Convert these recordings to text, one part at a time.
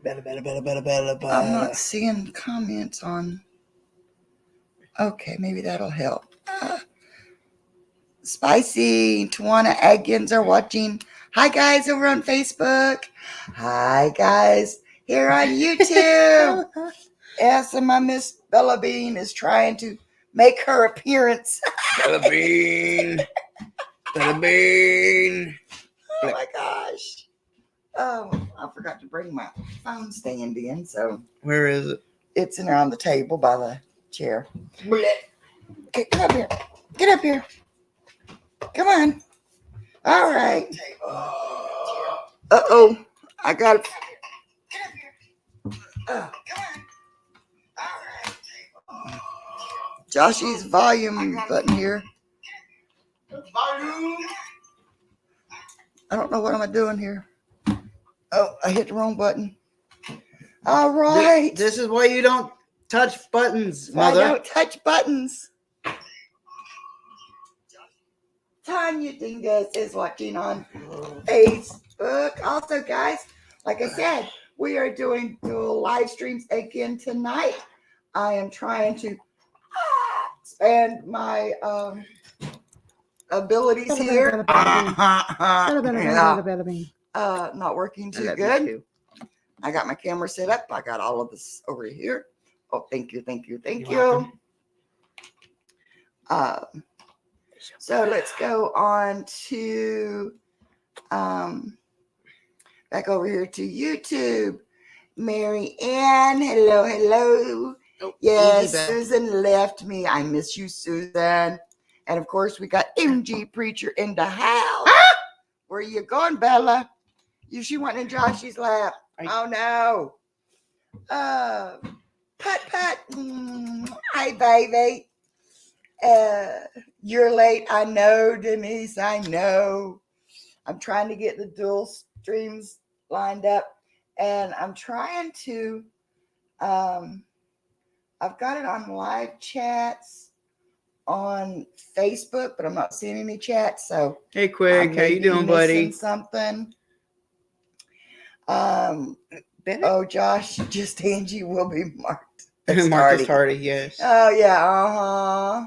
I'm not seeing comments on. Okay, maybe that'll help. Spicy Tawana Atkins are watching. Hi guys over on Facebook. Hi guys here on YouTube. Yes, and my Miss Bella Bean is trying to make her appearance. Bella Bean. Bella Bean. Oh my gosh. Oh, I forgot to bring my phone stand in, so. Where is it? It's in there on the table by the chair. Okay, come up here. Get up here. Come on. All right. Uh-oh. I got it. Get up here. Come on. All right. Joshy's volume button here. Volume. I don't know what am I doing here. Oh, I hit the wrong button. All right. This is why you don't touch buttons, mother. I don't touch buttons. Tanya Dingus is watching on Facebook. Also, guys, like I said, we are doing dual live streams again tonight. I am trying to expand my abilities here. Not working too good. I got my camera set up. I got all of this over here. Oh, thank you. So let's go on to back over here to YouTube. Mary Ann, hello. Oh, yes, Susan left me. I miss you, Susan. And of course, we got MG Preacher in the house. Where are you going, Bella? She went in Joshy's lap. Oh no. Put. Hi, baby. You're late. I know, Denise. I know. I'm trying to get the dual streams lined up, and I'm trying to. I've got it on live chats on Facebook, but I'm not seeing any chats. So hey, Quick, how you doing, buddy? Something. Oh, Josh, just Angie will be marked. Marcus Hardy, yes. Oh yeah,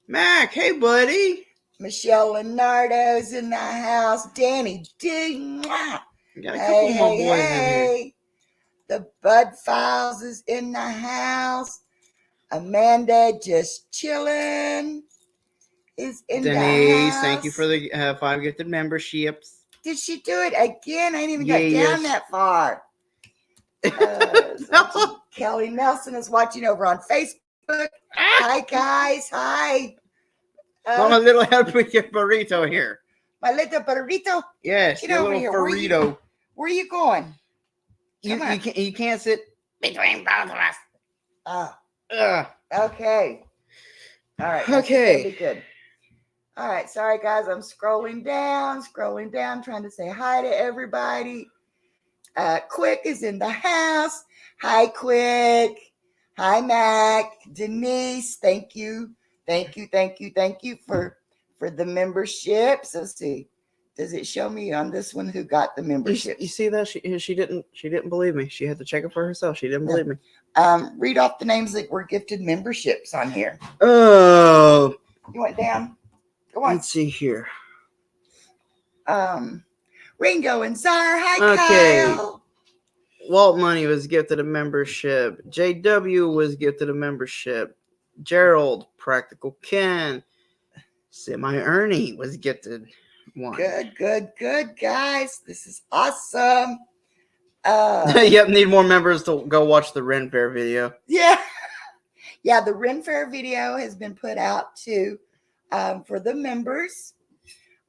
Mac, hey buddy. Michelle Leonardo's in the house. Danny D. Got a couple more boys in here. The Bud Files is in the house. Amanda just chilling is in the house. Denise, thank you for the 5 gifted memberships. Did she do it again? I ain't even got down that far. Kelly Nelson is watching over on Facebook. Hi guys, hi. My little burrito here. My little burrito. Yes, your little burrito. Where are you going? You can't sit between both of us. Okay. All right. Okay. Be good. All right. Sorry, guys. I'm scrolling down, trying to say hi to everybody. Quick is in the house. Hi, Quick. Hi, Mac. Denise, thank you for the memberships. Let's see. Does it show me on this one who got the membership? You see that she didn't believe me. She had to check it for herself. She didn't believe me. Read off the names that were gifted memberships on here. Oh, you went down. Go on. Let's see here. Ringo and Czar. Hi, Kyle. Walt Money was gifted a membership. JW was gifted a membership. Gerald, Practical Ken, Semi Ernie was gifted one. Good, guys. This is awesome. Yep, need more members to go watch the Ren Fair video. Yeah, the Ren Fair video has been put out too for the members.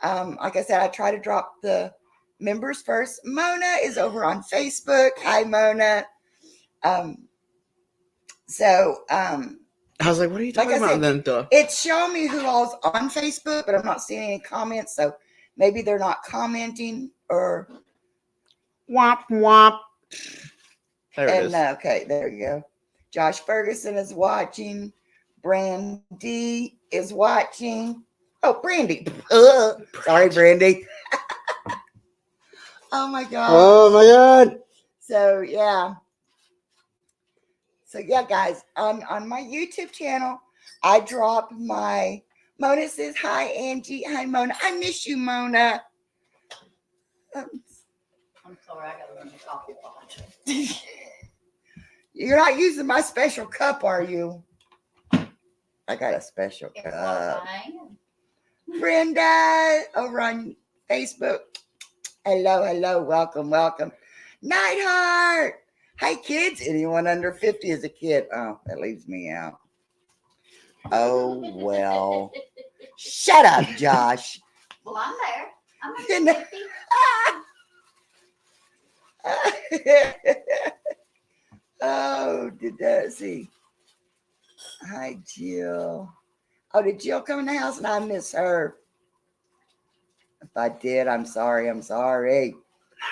Like I said, I try to drop the members first. Mona is over on Facebook. Hi, Mona. I was like, what are you talking about then? It's showing me who all's on Facebook, but I'm not seeing any comments. So maybe they're not commenting or womp. There it is. Okay, there you go. Josh Ferguson is watching. Brandy is watching. Oh, Brandy. Sorry, Brandy. Oh my God. Oh my God. So yeah. So yeah, guys, on my YouTube channel, I drop my Mona says hi, Angie. Hi, Mona. I miss you, Mona. I'm sorry, I gotta run the coffee pot. You're not using my special cup, are you? I got a special It was cup. I am. Brenda over on Facebook. Hello, hello, welcome, welcome. Nightheart. Hi, kids. Anyone under 50 is a kid. Oh, that leaves me out. Oh, well. Shut up, Josh. Well, I'm there. I'm You under know- 50. Oh, did that see? Hi, Jill. Oh, did Jill come in the house and I miss her? If I did, I'm sorry. I'm sorry. No,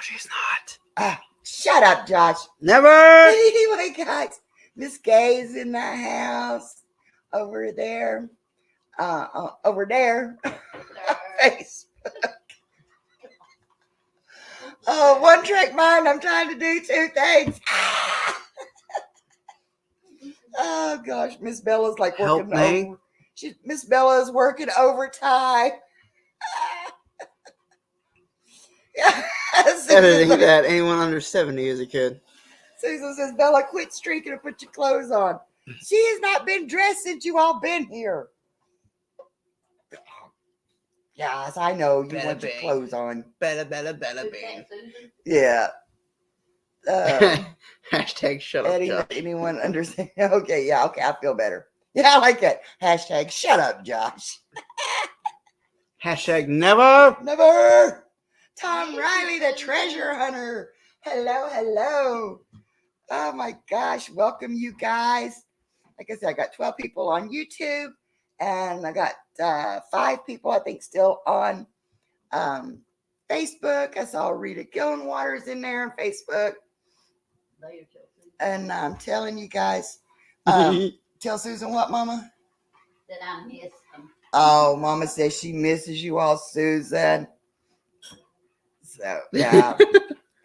she's not. Ah, shut up, Josh. Never. Anyway, guys, Miss Gay is in the house over there. Over there. Facebook. Oh, one trick mind. I'm trying to do two things. Oh gosh, Miss Bella's like Help working me. over. Miss Bella's working overtime. Yeah. Editing that anyone under 70 is a kid. Susan says, Bella, quit streaking and put your clothes on. She has not been dressed since you all been here. Yes, I know you Bada want your bing. clothes on. Bada bing. Susan? Yeah. Hashtag shut up, Eddie, Josh. anyone understand? Okay, yeah, okay, I feel better. Yeah, I like that. Hashtag shut up, Josh. Hashtag never. Never. Tom Riley, the treasure hunter. Hello, hello. Oh my gosh, welcome you guys. Like I said, I got 12 people on YouTube, and I got 5 people, I think, still on Facebook. I saw Rita Gillenwater's in there on Facebook. Later, Chelsea. And I'm telling you guys, tell Susan what, Mama? That I miss them. Oh, Mama says she misses you all, Susan. So, yeah.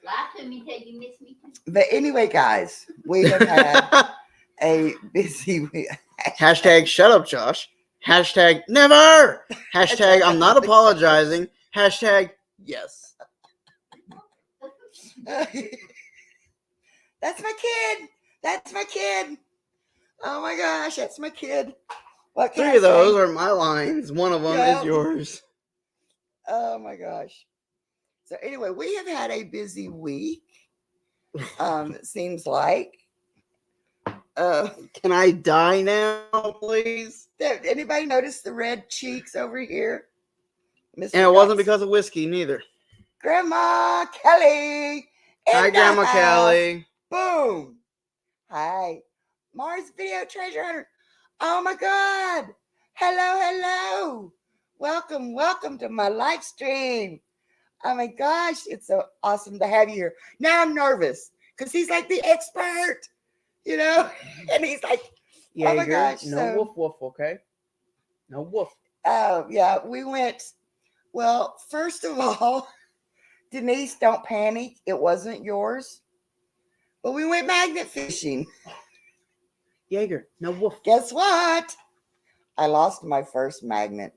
Lie to me till you miss me too. But anyway, guys, we have had a busy week. Hashtag shut up, Josh. Hashtag never. Hashtag I'm not apologizing. Hashtag yes. That's my kid. That's my kid. Oh my gosh, that's my kid. What can 3 I of those say? are my lines. One of them Yeah. is yours. Oh my gosh. So anyway, we have had a busy week. It seems like. Can I die now, please? Did anybody notice the red cheeks over here? Mr. And it wasn't Ducks. because of whiskey, neither. Grandma Kelly. Hi, in the Grandma house. Kelly. Boom. Hi. Mars Video Treasure Hunter. Oh my God. Hello, hello. Welcome, welcome to my live stream. Oh my gosh, it's so awesome to have you here. Now I'm nervous because he's like the expert, you know? And he's like, oh my Jaeger, gosh. no So, woof woof, okay? No woof. oh yeah, we went. Well, first of all, Denise, don't panic. It wasn't yours. But we went magnet fishing. Jaeger, no woof. Guess what? I lost my first magnet.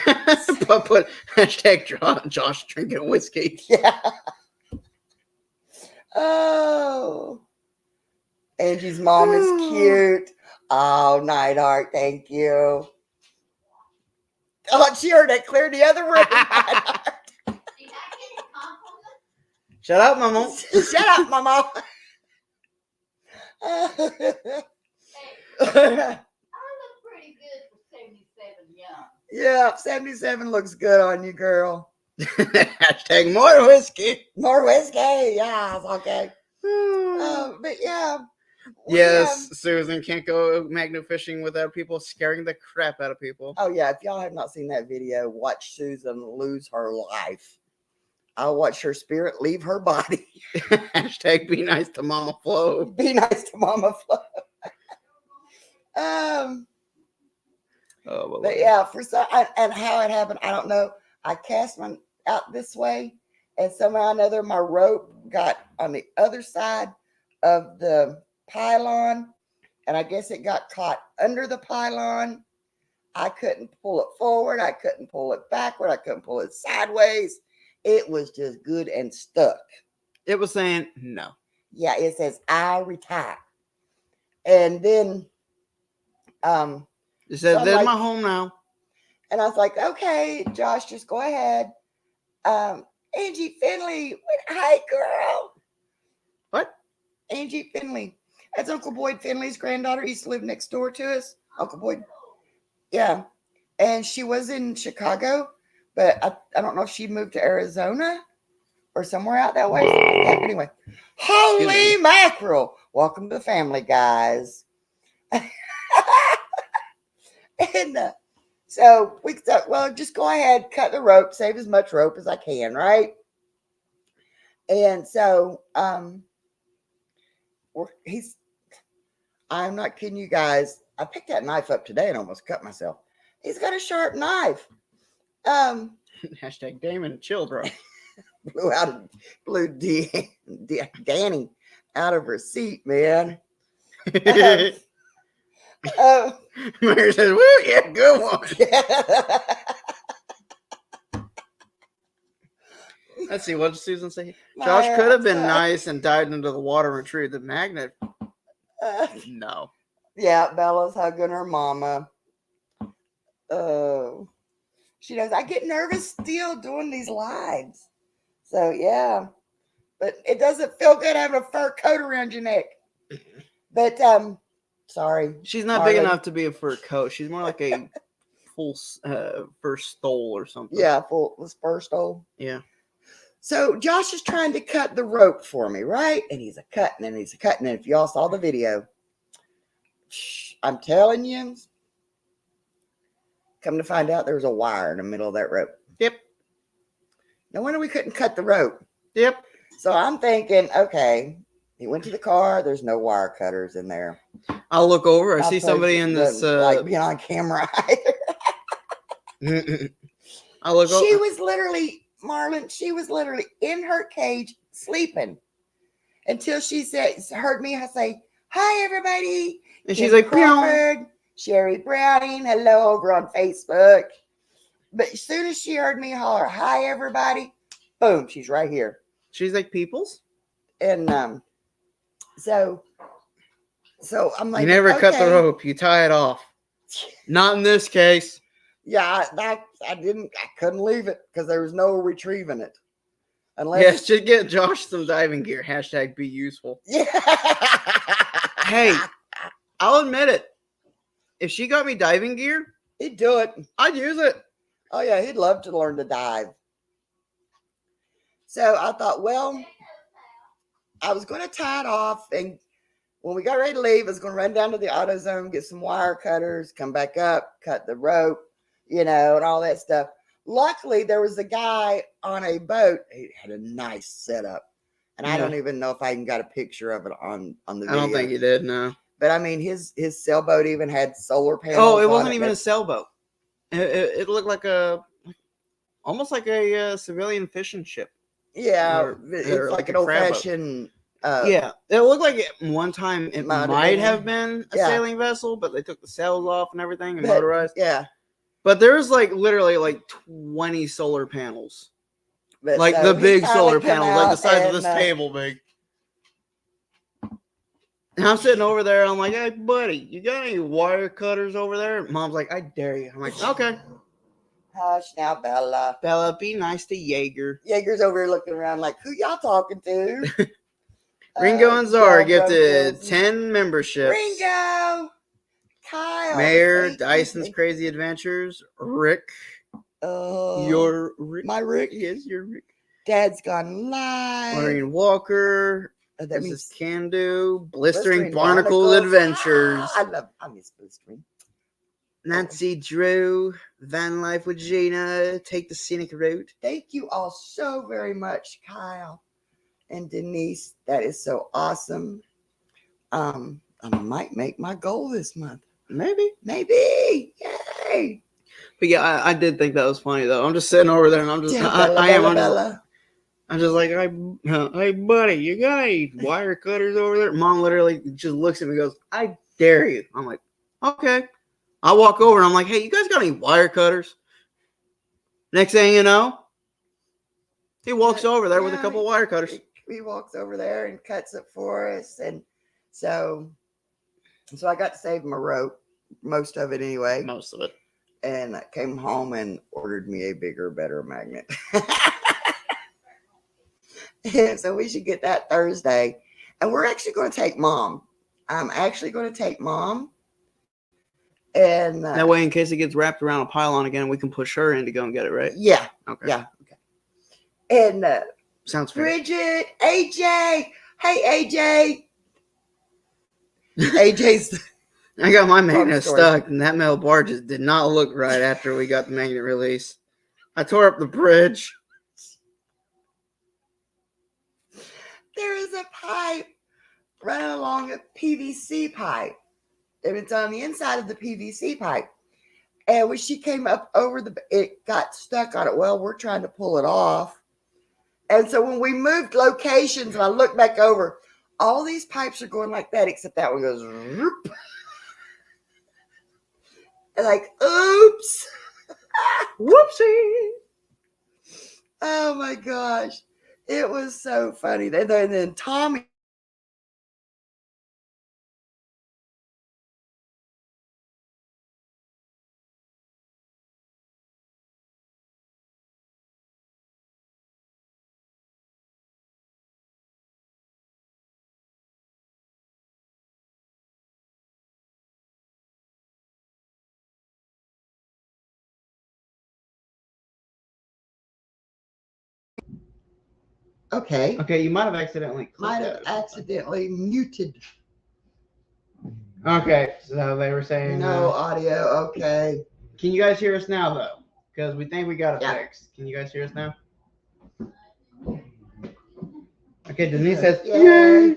But put hashtag Josh drinking whiskey. Yeah. Oh. Angie's mom is cute. Oh, Nightheart, thank you. Oh, she heard it clear the other room. Did I get a compliment? Shut up, Mama. Shut up, Mama. Hey, I look pretty good for 77 young. Yeah, 77 looks good on you, girl. Hashtag more whiskey. More whiskey. Yes, okay. But yeah. we, Yes, Susan can't go magnet fishing without people scaring the crap out of people. Oh, yeah. If y'all have not seen that video, watch Susan lose her life. I'll watch her spirit leave her body. Hashtag be nice to Mama Flo. Be nice to Mama Flo. Oh, But yeah, and how it happened, I don't know. I cast one out this way, and somehow or another my rope got on the other side of the pylon, and I guess it got caught under the pylon. I couldn't pull it forward. I couldn't pull it backward. I couldn't pull it sideways. It was just good and stuck. It was saying no. Yeah, it says I retire. And then It said, I'm "This is like- my home now." and I was like, okay, Josh, just go ahead. Angie Finley, hi girl. What? Angie Finley. That's Uncle Boyd Finley's granddaughter. Used to live next door to us. Uncle Boyd. Yeah. And she was in Chicago, but I don't know if she moved to Arizona or somewhere out that way. Yeah, anyway. Holy mackerel. Welcome to the family, guys. And so we thought, well, just go ahead, cut the rope, save as much rope as I can, right? And so I'm not kidding you guys. I picked that knife up today and almost cut myself. He's got a sharp knife. Hashtag Damon, chill, bro. Blew Danny out of her seat, man. Mary says, "Woo, yeah, good one." Let's see, what did Susan say? Josh could have been nice and dived into the water and retrieved the magnet. No. Yeah, Bella's hugging her mama. She knows I get nervous still doing these lives. So yeah. But it doesn't feel good having a fur coat around your neck. But sorry. She's not big Marlon. enough to be a fur coat. She's more like a full fur stole or something. Yeah, full was fur stole. Yeah. So Josh is trying to cut the rope for me, right? And he's a cutting and he's a cutting. And if y'all saw the video, I'm telling you, come to find out there was a wire in the middle of that rope. Yep. No wonder we couldn't cut the rope. Yep. So I'm thinking, okay, he went to the car. There's no wire cutters in there. I'll look over. I see suppose somebody it in this. doesn't like being on camera either. I'll look over. She was literally, Marlon, she was literally in her cage sleeping until she heard me say, hi, everybody. And she's Kim like, "Meow." Crawford, Sherry Browning, hello over on Facebook. But as soon as she heard me holler, hi, everybody, boom, she's right here. She's like, "Peoples?" And so I'm like, You never cut the okay. rope. You tie it off. Not in this case. Yeah, I couldn't leave it because there was no retrieving it. Unless Yes, should get Josh some diving gear. Hashtag be useful. yeah. Hey, I'll admit it. If she got me diving gear, He'd do it. I'd use it. Oh yeah, he'd love to learn to dive. So I thought, well, I was going to tie it off, and when we got ready to leave, I was going to run down to the AutoZone, get some wire cutters, come back up, cut the rope, and all that stuff. Luckily, there was a guy on a boat. He had a nice setup, and I Yeah. don't even know if I even got a picture of it on the video. I don't think he did, no. But I mean, his sailboat even had solar panels. Oh, it on wasn't even a but- sailboat. It looked like almost like a civilian fishing ship. Yeah, or it's like like a an old crab boat. fashioned. Yeah, it looked like one time it Might have might been. have been a Yeah. sailing vessel, but they took the sails off and everything and But- motorized. Yeah, But there was literally 20 solar panels. but Like so the he big finally solar come panels, like the out size of and, this table big. And I'm sitting over there. I'm like, "Hey, buddy, you got any wire cutters over there?" And Mom's like, "I dare you." I'm like, "Okay." Hush now, Bella. Bella, be nice to Jaeger. Jaeger's over here looking around like, who y'all talking to? Ringo and Zara John gifted Brumfield. 10 memberships. Ringo, Kyle, Mayor, thank Dyson's you. Crazy Adventures, Rick. Oh, Your Rick. my Rick. Yes, your Rick. Dad's gone live. Maureen Walker. That This means is Can Do. Blistering Blistering Barnacle Barnacles. Adventures. I miss Blistering. Nancy Drew. Van Life with Gina. Take the Scenic Route. Thank you all so very much, Kyle and Denise. That is so awesome. I might make my goal this month. Maybe. Maybe. Yay. But yeah, I did think that was funny though. I'm just sitting over there and I'm just, Yeah, I am. I'm just, Bella. I'm just like, hey, buddy, you got any wire cutters over there? Mom literally just looks at me and goes, I dare you. I'm like, okay. I walk over and I'm like, hey, you guys got any wire cutters? Next thing you know, he walks over there with a couple wire cutters. He walks over there and cuts it for us. And so I got to save my rope, most of it anyway. Most of it. And I came home and ordered me a bigger, better magnet. And so we should get that Thursday. And we're actually going to take Mom. I'm actually going to take Mom. And that way, in case it gets wrapped around a pylon again, we can push her in to go and get it, right? Yeah. Okay. Yeah. Okay. And sounds fair. Bridget, AJ. Hey, AJ. AJ's. I got my magnet stuck, and that metal bar just did not look right after we got the magnet release. I tore up the bridge. There is a pipe running along a PVC pipe. And it's on the inside of the PVC pipe. And when she came up over it got stuck on it. Well, we're trying to pull it off. And so when we moved locations and I looked back over, all these pipes are going like that, except that one goes, whoop. And like, oops. Whoopsie. Oh my gosh. It was so funny. And then Tommy. Okay. Okay, you might have accidentally Muted. Okay, so they were saying No audio. Okay. Can you guys hear us now, though? Because we think we got it Yeah. fixed. Can you guys hear us now? Okay, Denise says, Yay.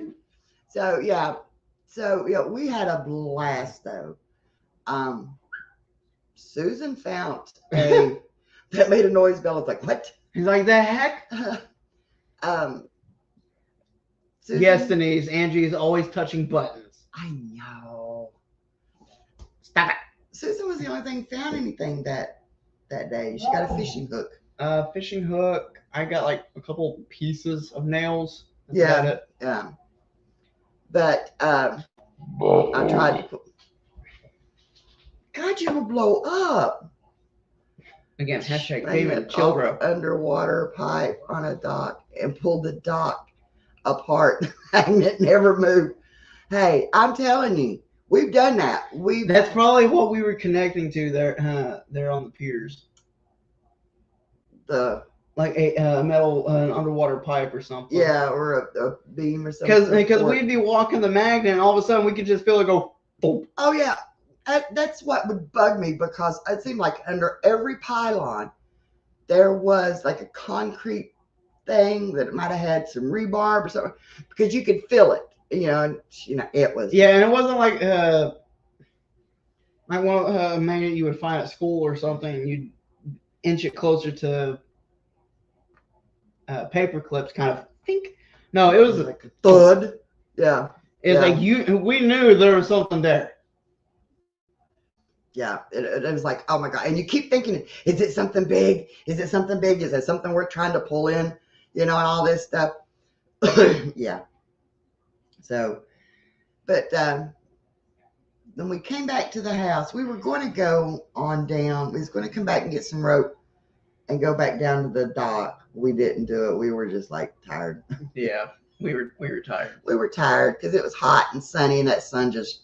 So we had a blast though. Susan found a that made a noise bell. It's like, what? He's like, the heck? Susan, Yes, Denise. Angie is always touching buttons. I know. Stop it. Susan was the only thing found anything that day. She got a fishing hook. Fishing hook. I got like a couple pieces of nails. That's Yeah. about it. Yeah. But I tried to put. God, you will blow up. Again, hashtag Bang payment an children. underwater pipe on a dock and pulled the dock apart. And it never moved. Hey, I'm telling you, we've done that. That's probably what we were connecting to there. There on the piers, like a metal, an underwater pipe or something. Yeah, or a beam or something. Because we'd be walking the magnet, and all of a sudden we could just feel it go. Boom. Oh yeah, that's what would bug me, because it seemed like under every pylon there was like a concrete thing that it might have had some rebarb or something, because you could feel it. And it was. Yeah, and it wasn't like one a magnet you would find at school or something, and you'd inch it closer to paper clips, kind of think. No, it was like a thud. Yeah. It's like we knew there was something there. Yeah, it was like, oh my God. And you keep thinking, is it something big? Is it something big? Is it something we're trying to pull in? And all this stuff. Yeah. So, but then we came back to the house. We were going to go on down. We was going to come back and get some rope and go back down to the dock. We didn't do it. We were just like tired. Yeah, we were tired. We were tired because it was hot and sunny, and that sun just.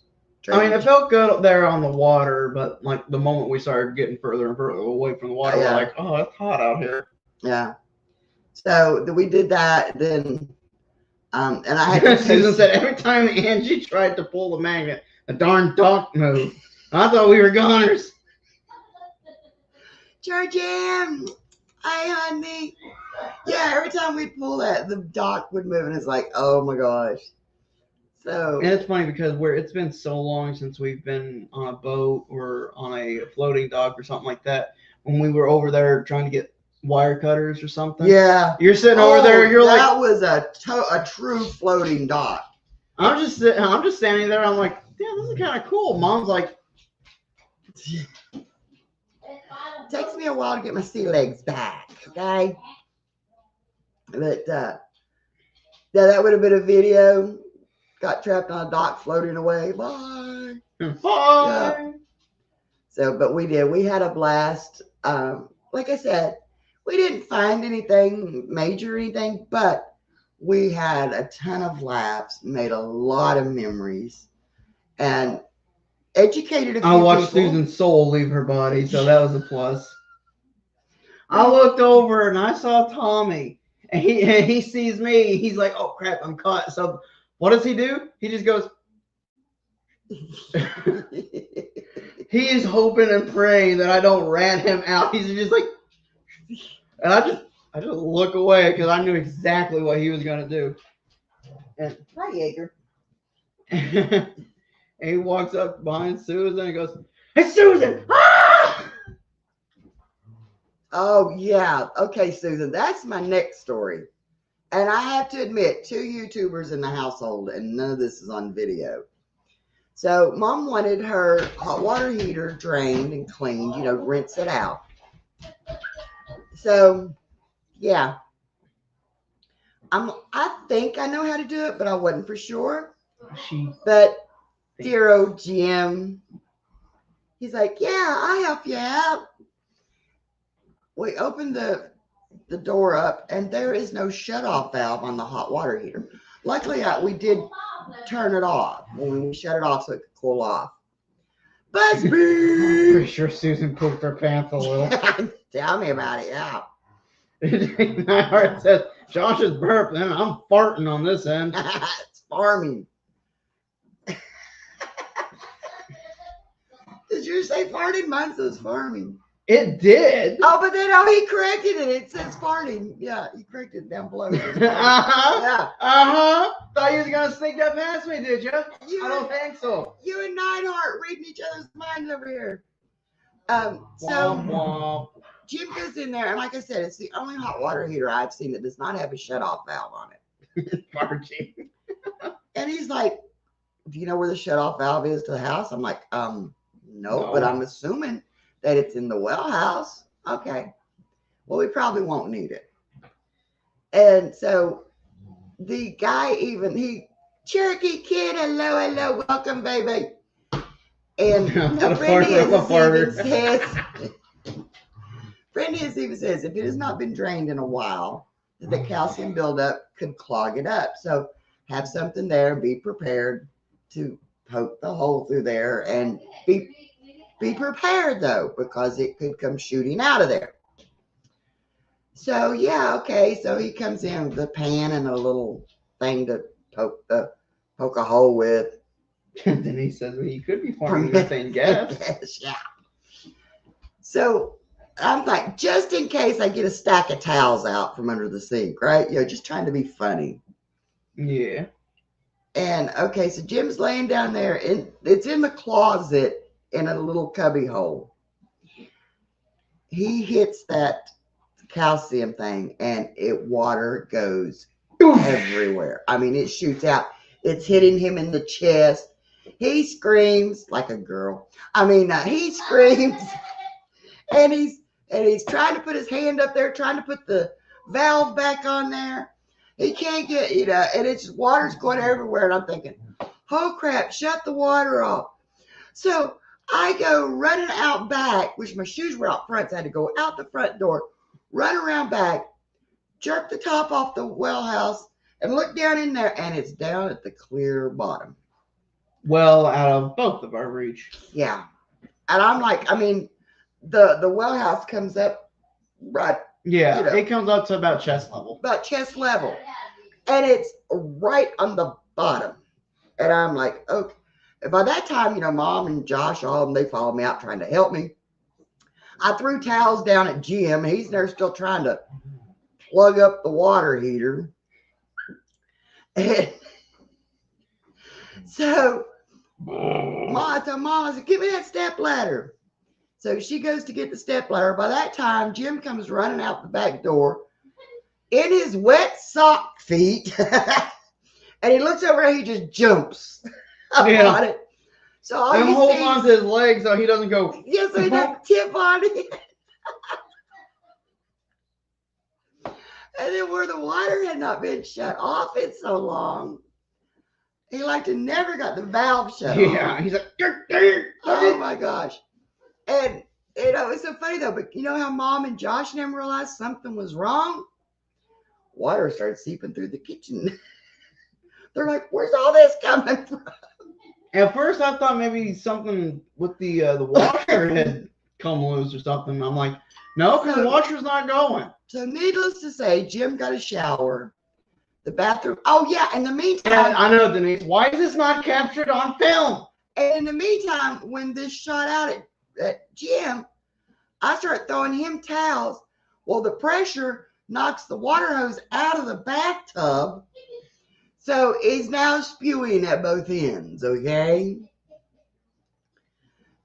I mean, it felt good up there on the water, but like the moment we started getting further and further away from the water, we're like, oh, it's hot out here. Yeah. So we did that. Then, and I had to. Susan said every time Angie tried to pull the magnet, the darn dock moved. I thought we were goners. Georgianne, hi, honey. Yeah, every time we'd pull that, the dock would move, and it's like, oh my gosh. So. And it's funny because it's been so long since we've been on a boat or on a floating dock or something like that. When we were over there trying to get wire cutters or something. Yeah. You're sitting over there. You're that like, was a true floating dock. I'm just standing there. I'm like, damn, this is kind of cool. Mom's like, Takes me a while to get my sea legs back, okay? But yeah, that would have been a video. Got trapped on a dock floating away. Bye. hi. So, but we did. We had a blast. Like I said, we didn't find anything major or anything, but we had a ton of laughs, made a lot of memories, and educated a few I watched people. Susan's soul leave her body, so that was a plus. I looked over and I saw Tommy, and he sees me. He's like, "Oh crap, I'm caught." So what does he do? He just goes. He is hoping and praying that I don't rat him out. He's just like, and I just look away because I knew exactly what he was gonna do. And Hi, Jaeger. and he walks up behind Susan and goes, "Hey, Susan!" Ah! Oh, yeah. Okay, Susan, that's my next story. And I have to admit, 2 YouTubers in the household, and none of this is on video. So, Mom wanted her hot water heater drained and cleaned, rinse it out. So, yeah. I think I know how to do it, but I wasn't for sure. But dear old Jim, he's like, yeah, I'll help you out. We opened the door up, and there is no shutoff valve on the hot water heater. Luckily, we did turn it off when we shut it off so it could cool off. Buzzbee! Pretty sure Susan pooped her pants a little. Tell me about it, yeah. My heart says, Josh is burping, and I'm farting on this end. It's farming. Did you say farting? Mine says farming. It did. Oh, but then he corrected it. It says farting. Yeah, he corrected it down below. Uh-huh. Yeah. Uh-huh. Thought you was going to sneak that past me, did you? You I don't think so. You and Neidhart reading each other's minds over here. Womp, So womp. Jim goes in there, and like I said, it's the only hot water heater I've seen that does not have a shutoff valve on it. Margie. And he's like, do you know where the shutoff valve is to the house? I'm like, no, No. but I'm assuming that it's in the well house. Okay. Well, we probably won't need it. And so the guy Cherokee Kid, hello, welcome, baby. And I'm not a Brandy farter, I'm a farter. even says, if it has not been drained in a while, the calcium buildup could clog it up. So have something there, be prepared to poke the hole through there, and be prepared though, because it could come shooting out of there. So yeah, okay. So he comes in with a pan and a little thing to poke a hole with. And then he says, well, you could be farting methane gas. Yes, yeah. So I'm like, just in case I get a stack of towels out from under the sink, right? Just trying to be funny. Yeah. And okay, so Jim's laying down there, and it's in the closet in a little cubby hole. He hits that calcium thing, and water goes everywhere. I mean, it shoots out. It's hitting him in the chest. He screams like a girl. I mean, he screams, and he's trying to put his hand up there, trying to put the valve back on there. He can't get, and it's just water's going everywhere. And I'm thinking, oh crap, shut the water off. So I go running out back, which my shoes were out front, so I had to go out the front door, run around back, jerk the top off the well house, and look down in there, and it's down at the clear bottom. Well, out of both of our reach. Yeah. And I'm like, I mean, the well house comes up right Yeah, it comes up to about chest level. about chest level, and it's right on the bottom. And I'm like, okay. And by that time, Mom and Josh, all of them, they followed me out trying to help me. I threw towels down at Jim. He's there still trying to plug up the water heater. And so I told Mom, I said, give me that step ladder. So she goes to get the stepladder. By that time, Jim comes running out the back door in his wet sock feet. And he looks over and he just jumps up Yeah. on it. So all I'm you holding see on to his leg so he doesn't go. yes, so he doesn't tip on it. And then where the water had not been shut off in so long, he like to never got the valve shut Yeah, off. he's like, Oh my gosh. And it's so funny though, but you know how Mom and Josh never realized something was wrong? Water started seeping through the kitchen. They're like, where's all this coming from? At first, I thought maybe something with the washer had come loose or something. I'm like, no, because the washer's not going. So needless to say, Jim got a shower. The bathroom. Oh yeah, in the And meantime, I know, Denise, why is this not captured on film? and in the meantime, when this shot out at Jim, I start throwing him towels. Well, the pressure knocks the water hose out of the bathtub. So he's now spewing at both ends, okay?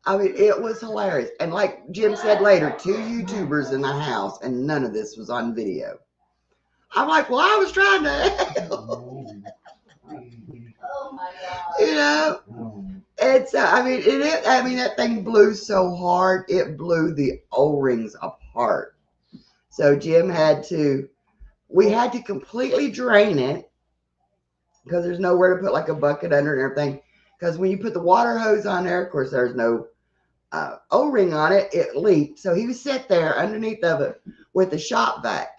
I mean, it was hilarious. And like Jim said later, 2 YouTubers in the house, and none of this was on video. I'm like, well, I was trying to help. Oh my God. You know? And so, I mean, that thing blew so hard, it blew the O-rings apart. So Jim we had to completely drain it because there's nowhere to put like a bucket under and everything. Because when you put the water hose on there, of course, there's no O-ring on it, it leaked. So he was sit there underneath of it with a shop vac,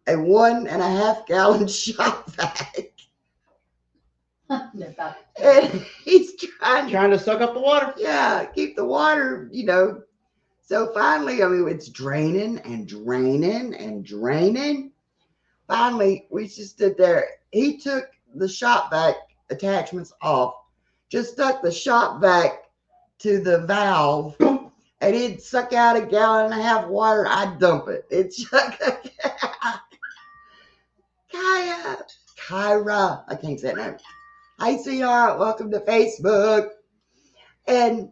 a 1.5 gallon shop vac. And he's Trying to suck up the water. yeah, keep the water, So finally, I mean, it's draining and draining and draining. Finally, we just stood there. He took the shop vac attachments off, just stuck the shop vac to the valve, and he'd suck out 1.5 gallons of water. I'd dump it. It's Kyra. I can't say it now. Hi, sweetheart. Welcome to Facebook. And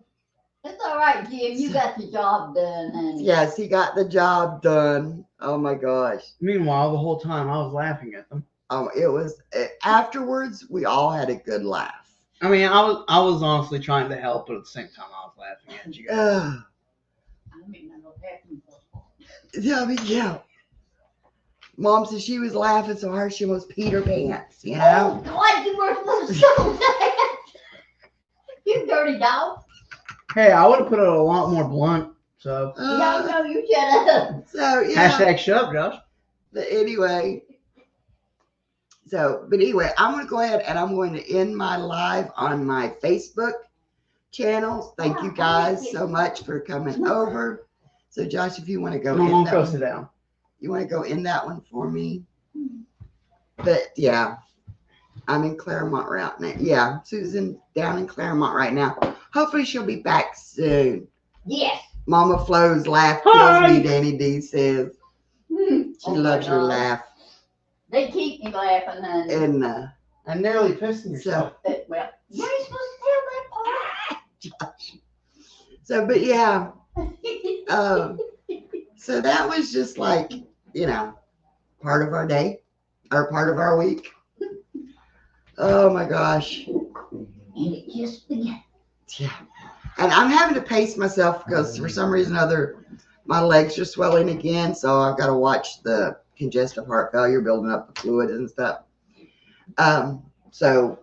It's all right, Jim. You got the job done, honey. yes, he got the job done. Oh my gosh. Meanwhile, the whole time I was laughing at them. It was afterwards. We all had a good laugh. I mean, I was honestly trying to help, but at the same time, I was laughing at you guys. I mean, I don't have to. Yeah, I mean, yeah. Mom said she was laughing so hard she almost peed her pants. Oh, God, you were supposed to show that. You dirty dog. Hey, I would have put it a lot more blunt. So No, you shut up. So yeah. hashtag shut up, Josh. But anyway. But anyway, I'm going to go ahead and I'm going to end my live on my Facebook channel. Thank you guys so much for coming over. So Josh, if you want to go in that Go one, sit down. you want to go in that one for me? But yeah, I'm in Claremont right now. Yeah, Susan down in Claremont right now. Hopefully she'll be back soon. Yes. Mama Flo's laugh kills me, Danny D says. She loves your laugh. They keep me laughing, honey. And I nearly pissed in yourself. Well, you ain't supposed to tell that part. but yeah. So that was just like, part of our day or part of our week. Oh my gosh. And it just began. Yeah. And I'm having to pace myself because for some reason or other, my legs are swelling again. So I've got to watch the congestive heart failure building up the fluid and stuff. So,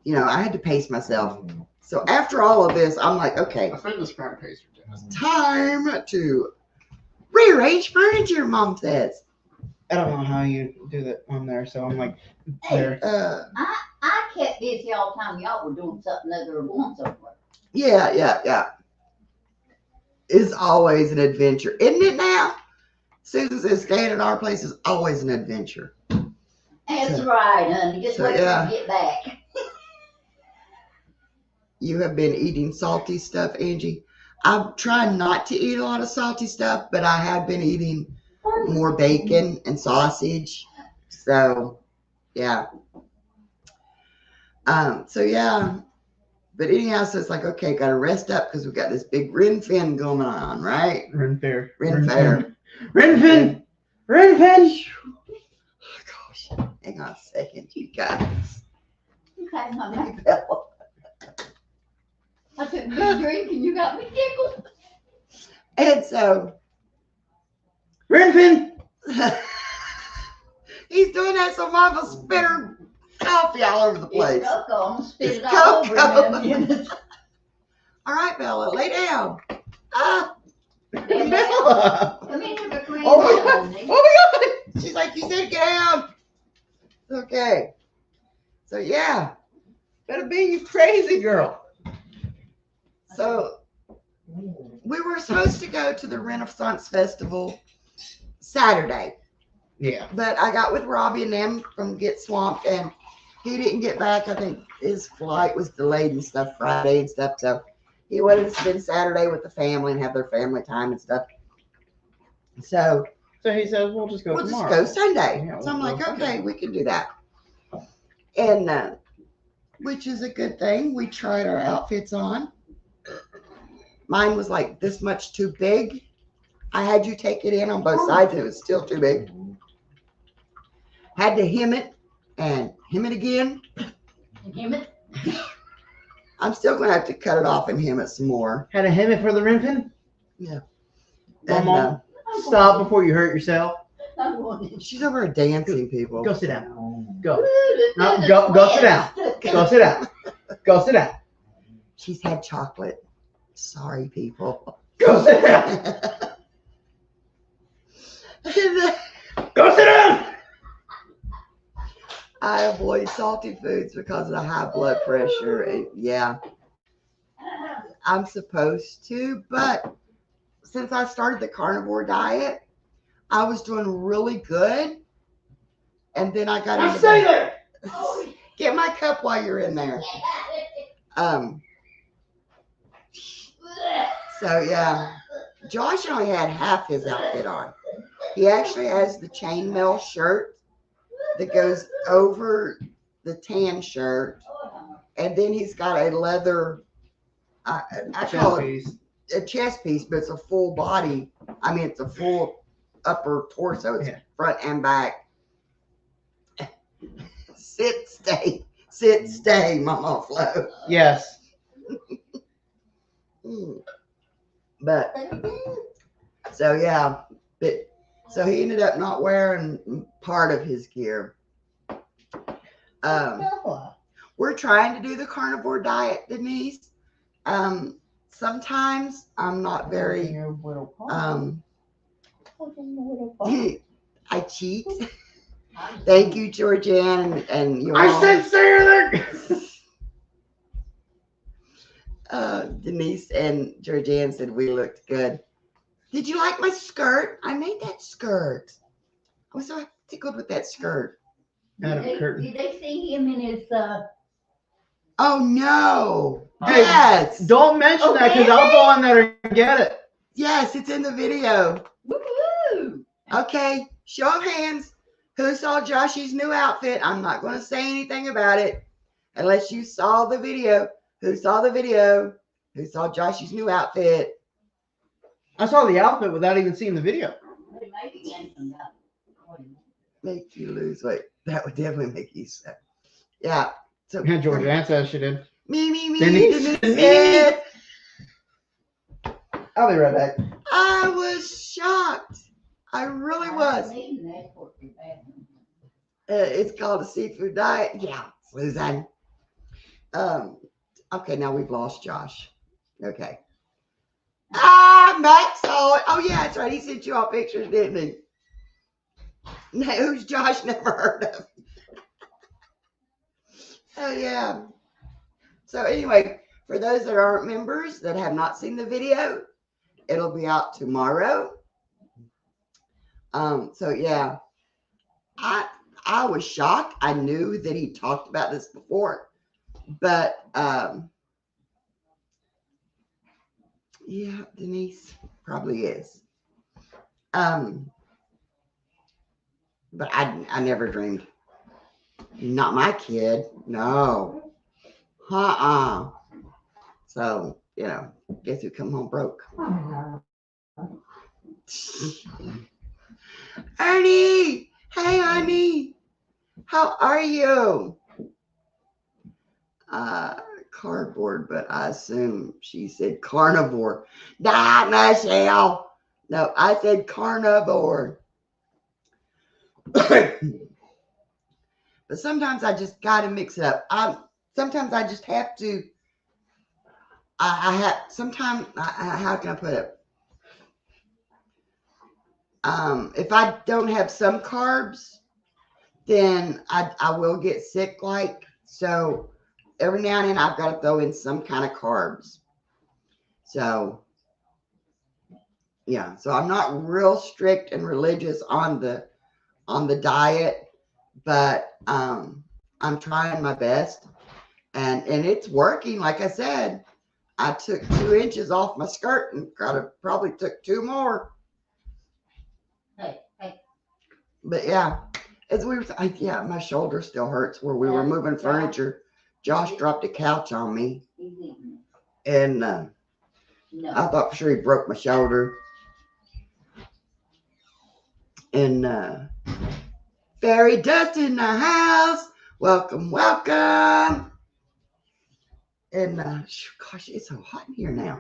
I had to pace myself. So after all of this, I'm like, okay, I think this current pace. time to rearrange furniture, Mom says. I don't know how you do that on there, so I'm like, Hey, there. I kept busy all the time. Y'all were doing something other or going somewhere. Yeah. It's always an adventure, isn't it now? Susan says staying at our place is always an adventure. That's right, honey. Just wait till yeah. I get back. You have been eating salty stuff, Angie. I'm trying not to eat a lot of salty stuff, but I have been eating more bacon and sausage. So, yeah. But anyhow, so it's like, okay, got to rest up because we got this big Ren Fin going on, right? Ren Fair. Ren Fair. Renfin! Renfin! Oh, gosh, hang on a second, you guys. Okay, Mama. I took a big drink and you got me tickled. And so Renfin! he's doing that so Mom will spit her coffee all over the place. It's cocoa. I'm gonna spit It's it all over cocoa. in a minute. All right, Bella, lay down. Ah, Bella! Come in here, McQueen. oh my God. Oh my God. She's like, you said get down. Okay. So yeah. Better be, you crazy girl. So we were supposed to go to the Renaissance Festival Saturday, Yeah. but I got with Robbie and them from Get Swamped, and he didn't get back. I think his flight was delayed and stuff Friday and stuff. So he wanted to spend Saturday with the family and have their family time and stuff. So So he says, we'll just go we'll tomorrow. just go Sunday. Yeah, So I'm we'll like, go okay, Sunday. we can do that. And which is a good thing. We tried our outfits on. Mine was like this much too big. I had you take it in on both sides. It was still too big. Had to hem it and hem it again. Damn it. I'm still going to have to cut it off and hem it some more. Had a hem it for the Renfin? And, Mom, stop before you hurt yourself. I'm going she's over here dancing, people. Go sit down. Go. to- No, go sit down. Go sit down. Go sit down. She's had chocolate. Sorry, people. Go sit down. Go sit down. I avoid salty foods because of the high blood pressure. And yeah, I'm supposed to, but since I started the carnivore diet, I was doing really good. And then I got Now into stay the, there. get my cup while you're in there. So yeah, Josh only had half his outfit on. He actually has the chainmail shirt that goes over the tan shirt, and then he's got a leather. I call it Piece. a chest piece, but it's a full body. I mean, it's a full upper torso. It's Yeah. front and back. Sit, stay, Mama Flo. Yes. But so yeah, but so he ended up not wearing part of his gear. We're trying to do the carnivore diet, Denise. Sometimes I'm not very I cheat. Thank you, Georgianne, and you I all. said stay there. Denise and Georgianne said we looked good. Did you like my skirt? I made that skirt. I was so tickled with that skirt. Out of curtain. Did they see him in his Oh no! Hey, Yes, Don't mention that because I'll go on there and get it. yes, it's in the video. woo-hoo. Okay, show of hands. Who saw Joshy's new outfit? I'm not going to say anything about it unless you saw the video. Who saw the video? Who saw Joshy's new outfit? I saw the outfit without even seeing the video. They might be handsome, though. Make you lose weight. That would definitely make you sad. Yeah. So Yeah, Georgia Ann says she did. me. Denise. Denise. I'll be right back. I was shocked. I really was. It's called a seafood diet. Yeah, Susan. Okay, now we've lost Josh. Okay. Max saw it. Oh yeah, that's right. He sent you all pictures, didn't he? Now, who's Josh? Never heard of. Oh yeah. So anyway, for those that aren't members that have not seen the video, it'll be out tomorrow. So yeah, I was shocked. I knew that he talked about this before, but yeah, Denise probably is. But I never dreamed. Not my kid. No. So, guess who come home broke? Ernie! Hey, honey! How are you? Cardboard, but I assume she said carnivore. Nah, Michelle. No, I said carnivore. But sometimes I just gotta mix it up. Sometimes I just have to. I have. Sometimes, how can I put it? If I don't have some carbs, then I will get sick. So, every now and then I've got to throw in some kind of carbs. So, yeah. So I'm not real strict and religious on the diet, but I'm trying my best, and it's working. Like I said, I took 2 inches off my skirt and probably took 2 more. Hey. But yeah, my shoulder still hurts where we were moving furniture. Josh dropped a couch on me, and I thought for sure he broke my shoulder. And Fairy Dust in the house. Welcome, welcome. And gosh, it's so hot in here now.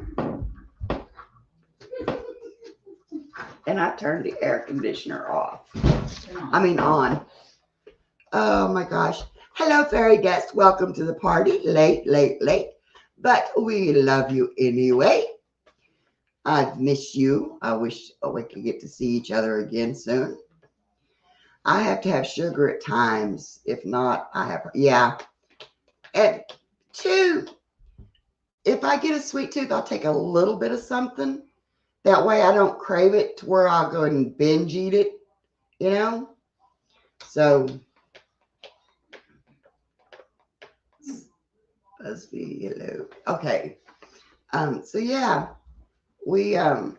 And I turned the air conditioner off. On. Oh my gosh. Hello, Fairy Dust. Welcome to the party. Late. But we love you anyway. I've missed you. I wish we could get to see each other again soon. I have to have sugar at times. If not, And 2, if I get a sweet tooth, I'll take a little bit of something. That way I don't crave it to where I'll go and binge eat it, So, BuzzFeed, hello. Okay. So yeah, we, I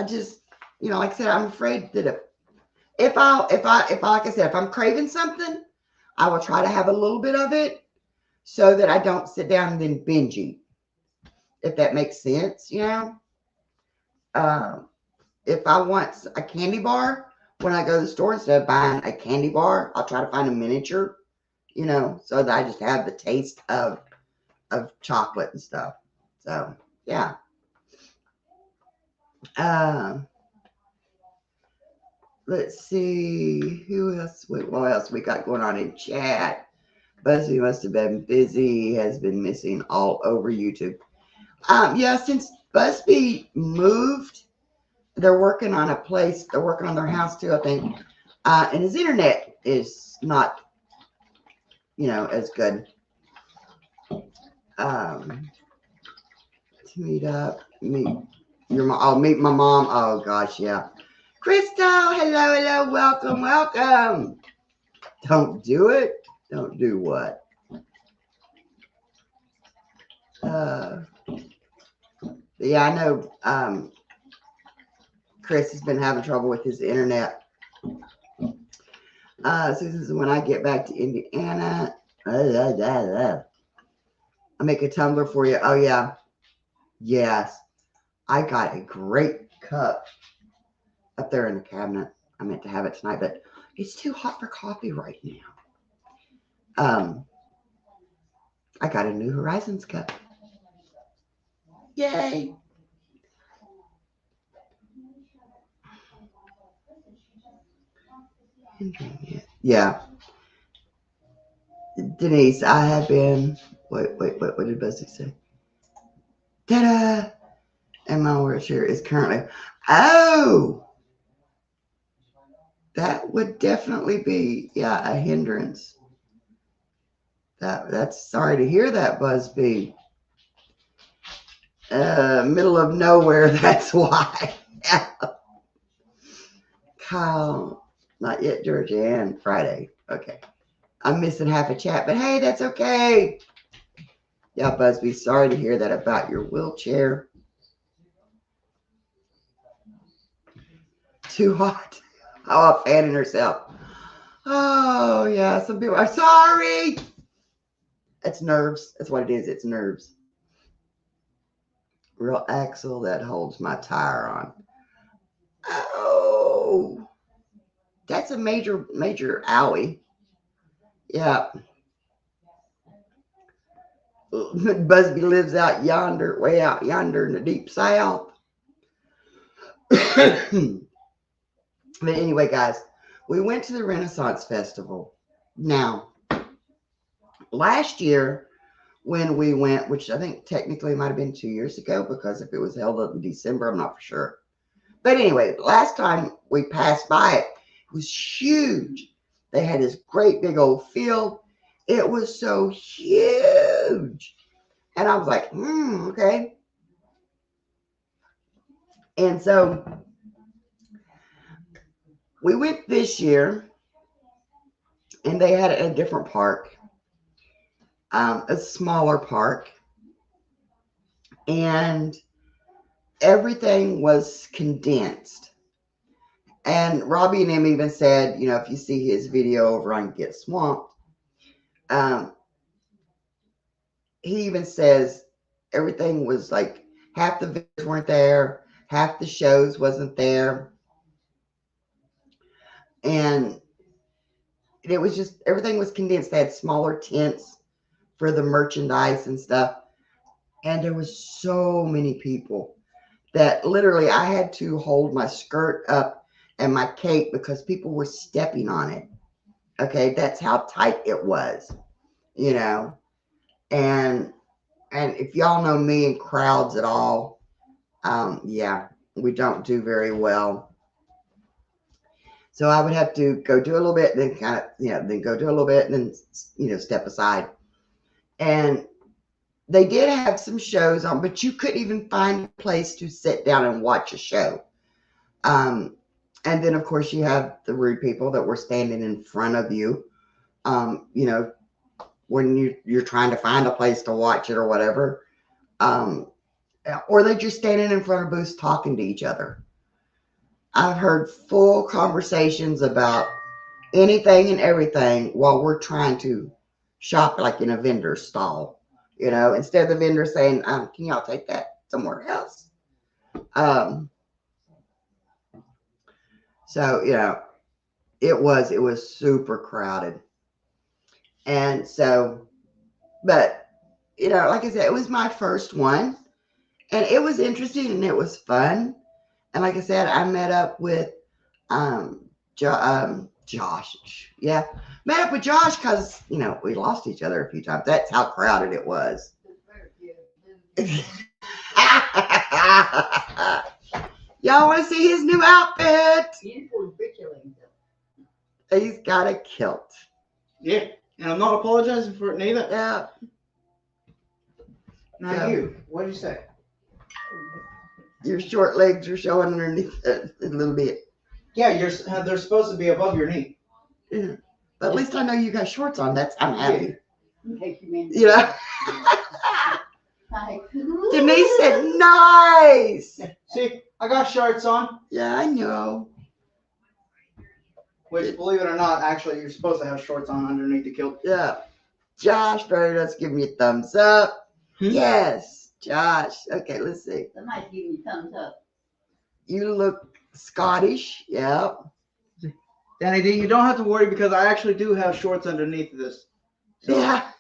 just, like I said, I'm afraid that if I'm craving something, I will try to have a little bit of it so that I don't sit down and then binge eat, if that makes sense, If I want a candy bar, when I go to the store, instead of buying a candy bar, I'll try to find a miniature, so that I just have the taste of chocolate and stuff. So, yeah. Let's see what else we got going on in chat. BuzzFeed must have been busy, has been missing all over YouTube. Yeah, since BuzzFeed moved, they're working on their house too, I think. And his internet is not, as good. To meet your mom. I'll meet my mom. Oh gosh, yeah. Crystal, hello, welcome. Don't do it. Don't do what? Yeah, I know. Chris has been having trouble with his internet. Susan says, when I get back to Indiana, I'll make a tumbler for you. Oh yeah, yes. I got a great cup up there in the cabinet. I meant to have it tonight, but it's too hot for coffee right now. I got a New Horizons cup. Yay. Yeah. Denise, I have been, what did Bessie say? Ta-da! And my wheelchair is currently, that would definitely be, a hindrance. That's sorry to hear that, Buzzbee. Middle of nowhere, that's why. Kyle, not yet, Georgianne, Friday. Okay. I'm missing half a chat, but hey, that's okay. Yeah, Buzzbee, sorry to hear that about your wheelchair. Too hot. Oh, fanning herself. Oh, yeah, some people are sorry. It's nerves. That's what it is. It's nerves. real axle that holds my tire on. Oh, that's a major owie. Yeah. Busby lives out yonder, way out yonder in the deep south. But anyway, guys, we went to the Renaissance Festival. Now, last year when we went, which I think technically might have been 2 years ago, because if it was held in December, I'm not for sure. But anyway, last time we passed by it, it was huge. They had this great big old field. It was so huge. And I was like, okay. And so we went this year, and they had a different park, a smaller park. And everything was condensed. And Robbie and him even said, you know, if you see his video over on Get Swamped, he even says everything was like half the videos weren't there, half the shows wasn't there. And it was just, everything was condensed. They had smaller tents for the merchandise and stuff. And there was so many people that literally I had to hold my skirt up and my cape because people were stepping on it. Okay, that's how tight it was, you know. And if y'all know me in crowds at all, yeah, we don't do very well. So I would have to go do a little bit, then kind of, you know, then go do a little bit, and then, you know, step aside. And they did have some shows on, but you couldn't even find a place to sit down and watch a show. And then, of course, you have the rude people that were standing in front of you, you know, when you're trying to find a place to watch it or whatever. Or they're just standing in front of booths talking to each other. I've heard full conversations about anything and everything while we're trying to shop like in a vendor stall. You know, instead of the vendor saying, can y'all take that somewhere else? So, you know, it was super crowded. And so, but, you know, like I said, it was my first one, and it was interesting and it was fun. And like I said, I met up with Josh. Yeah, met up with Josh because, you know, we lost each other a few times. That's how crowded it was. Y'all want to see his new outfit? He's got a kilt. Yeah, and I'm not apologizing for it neither. Yeah. Now Yeah. you, what did you say? Your short legs are showing underneath it a little bit. Yeah, they're supposed to be above your knee. Yeah. But at least I know you got shorts on. I'm happy. You You know? Denise said, nice. See, I got shorts on, Yeah, I know. which, believe it or not, actually, you're supposed to have shorts on underneath the kilt. Yeah. Josh, very nice. Give me a thumbs up. Yes, Josh. Okay, let's see. Somebody give me thumbs up. You look Scottish. Yeah. Danny D, you don't have to worry because I actually do have shorts underneath this. So, Yeah.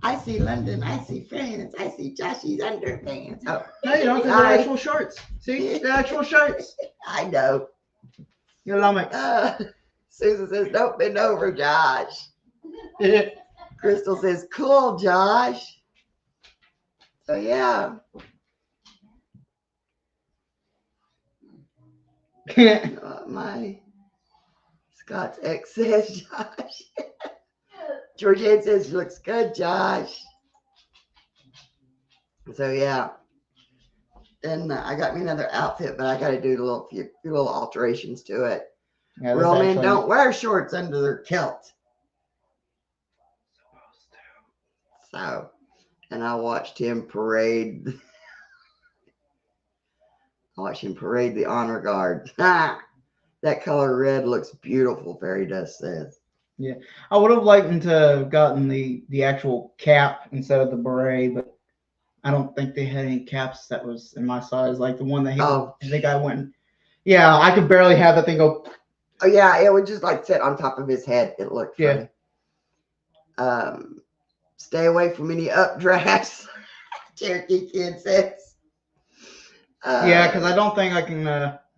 I see London. I see France. I see Joshy's underpants. Oh, no, you don't, because they're actual shorts. See, they're actual shirts. I know. You love me. Susan says, don't bend over, Josh. Crystal says, cool, Josh. So, yeah. My Scott's ex says, Josh. Georgianne says, looks good, Josh. So, yeah. And I got me another outfit, but I got to do a few little alterations to it. Yeah, Real men don't wear shorts under their kilt. So, and I watched him parade. I watched him parade the honor guard. That color red looks beautiful, Fairy Dust says. Yeah, I would have liked him to have gotten the actual cap instead of the beret, but I don't think they had any caps that was in my size, like the one that Oh. the guy went. Yeah, I could barely have that thing go. Oh yeah, it would just like sit on top of his head. It looked Yeah. funny. Stay away from any updrafts. Cherokee Kid says. Yeah, because I don't think I can.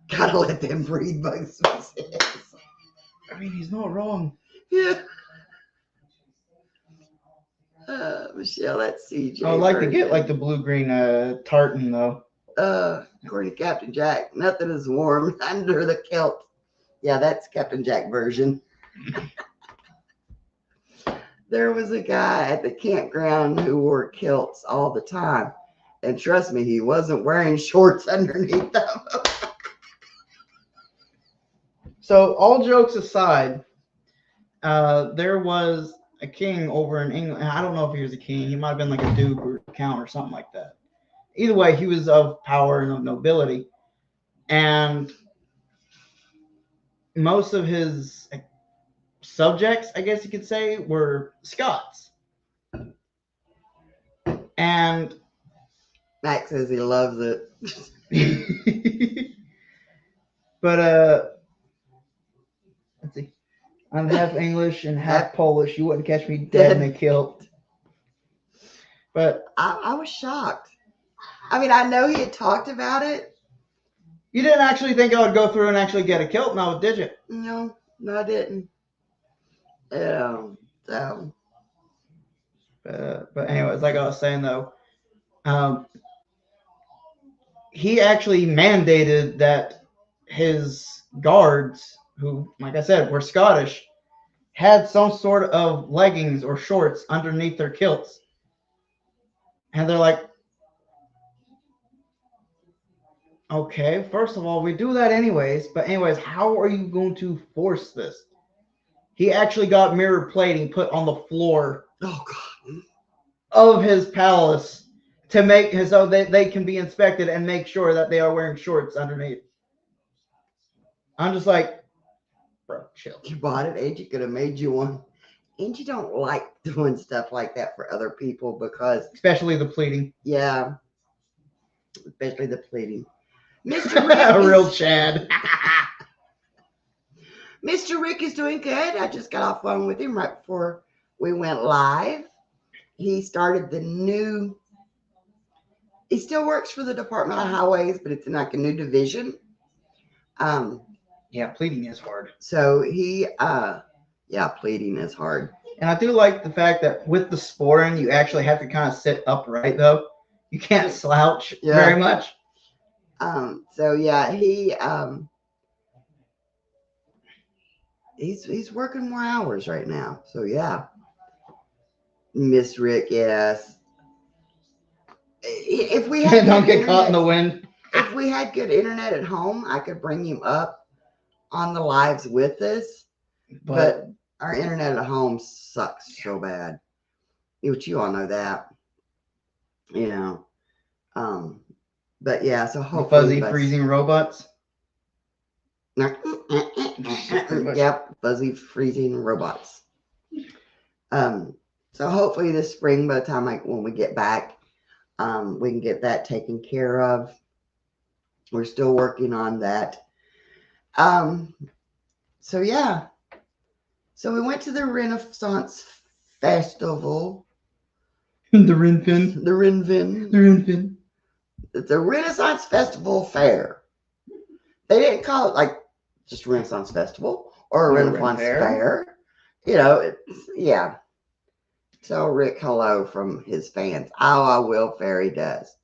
Gotta let them breed bugs. I mean, he's not wrong. Yeah. Michelle, that's CJ. I would like to get version. like the blue-green tartan though. According to Captain Jack, nothing is warm under the kilt. Yeah, that's Captain Jack version. There was a guy at the campground who wore kilts all the time. And trust me, he wasn't wearing shorts underneath them. So, all jokes aside, there was a king over in England. I don't know if he was a king. He might have been like a duke or a count or something like that. Either way, he was of power and of nobility. And most of his subjects, I guess you could say, were Scots. And Max says he loves it. but let's see. I'm half English and half Polish. You wouldn't catch me dead in a kilt. But I was shocked. I mean, I know he had talked about it. you didn't actually think I would go through and actually get a kilt now, did you? No, I didn't. So But anyways, like I was saying though, he actually mandated that his guards, who, like I said, were Scottish, had some sort of leggings or shorts underneath their kilts. And they're like, okay, first of all, we do that anyways. But anyways, how are you going to force this? He actually got mirror plating put on the floor oh god. of his palace to make so they can be inspected and make sure that they are wearing shorts underneath. I'm just like, bro, chill. You bought it, Angie could have made you one. Angie don't like doing stuff like that for other people because Especially the pleating. yeah. Especially the pleading. Mr. A Rick real is, Chad. Mr. Rick is doing good. I just got off phone with him right before we went live. He started the new. He still works for the Department of Highways, but it's in like a new division. Yeah, pleating is hard. So he, pleading is hard. And I do like the fact that with the sporran, you actually have to kind of sit upright though. You can't slouch very much. So yeah, he's working more hours right now. So yeah, Miss Rick, yes. If we had Don't get caught in the wind. If we had good internet at home, I could bring him up on the lives with us. But our internet at home sucks so bad. Which you all know that. You know. But yeah, so hopefully fuzzy freezing robots. Yep, fuzzy freezing robots. So hopefully this spring, by the time when we get back, we can get that taken care of. We're still working on that. So yeah. So we went to the Renaissance Festival. The Rinfin. The Rinvin. The Rinfin. The Renaissance Festival Fair. They didn't call it like just Renaissance Festival or a Renaissance Fair. You know, yeah. Tell Rick hello from his fans. Oh, I will. Fairy does.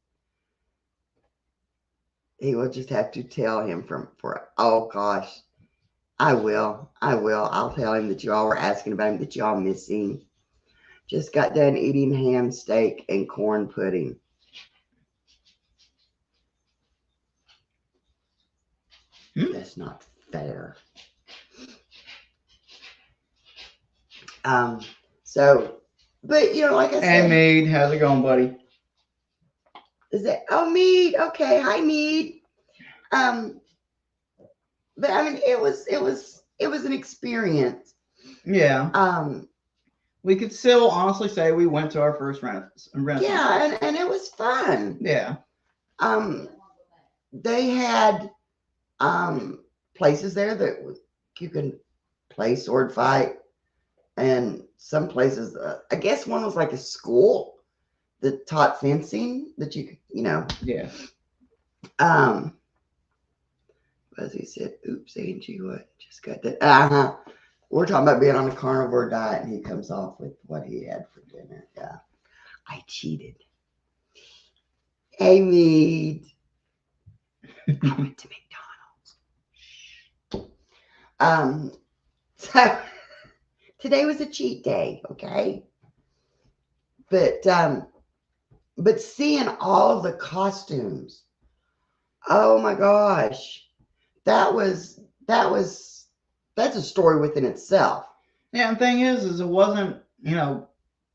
He will just have to tell him oh gosh. I will. I'll tell him that you all were asking about him, that you all missing. Just got done eating ham steak and corn pudding. That's not fair. So, but you know, like I said. Hey, Mead, how's it going, buddy? Is it? Oh, Mead. Okay, hi, Mead. But I mean, it was an experience. Yeah. we could still honestly say we went to our first Renaissance. Yeah, and it was fun. Yeah. They had places there that you can play sword fight, and some places, I guess one was like a school that taught fencing that you could, Yeah. As he said, oops, Angie, what just got that? We're talking about being on a carnivore diet, and he comes off with what he had for dinner. Yeah, I cheated. Amy, I went to McDonald's. So today was a cheat day, okay? But seeing all of the costumes, oh my gosh, that's a story within itself. Yeah, and the thing is it wasn't,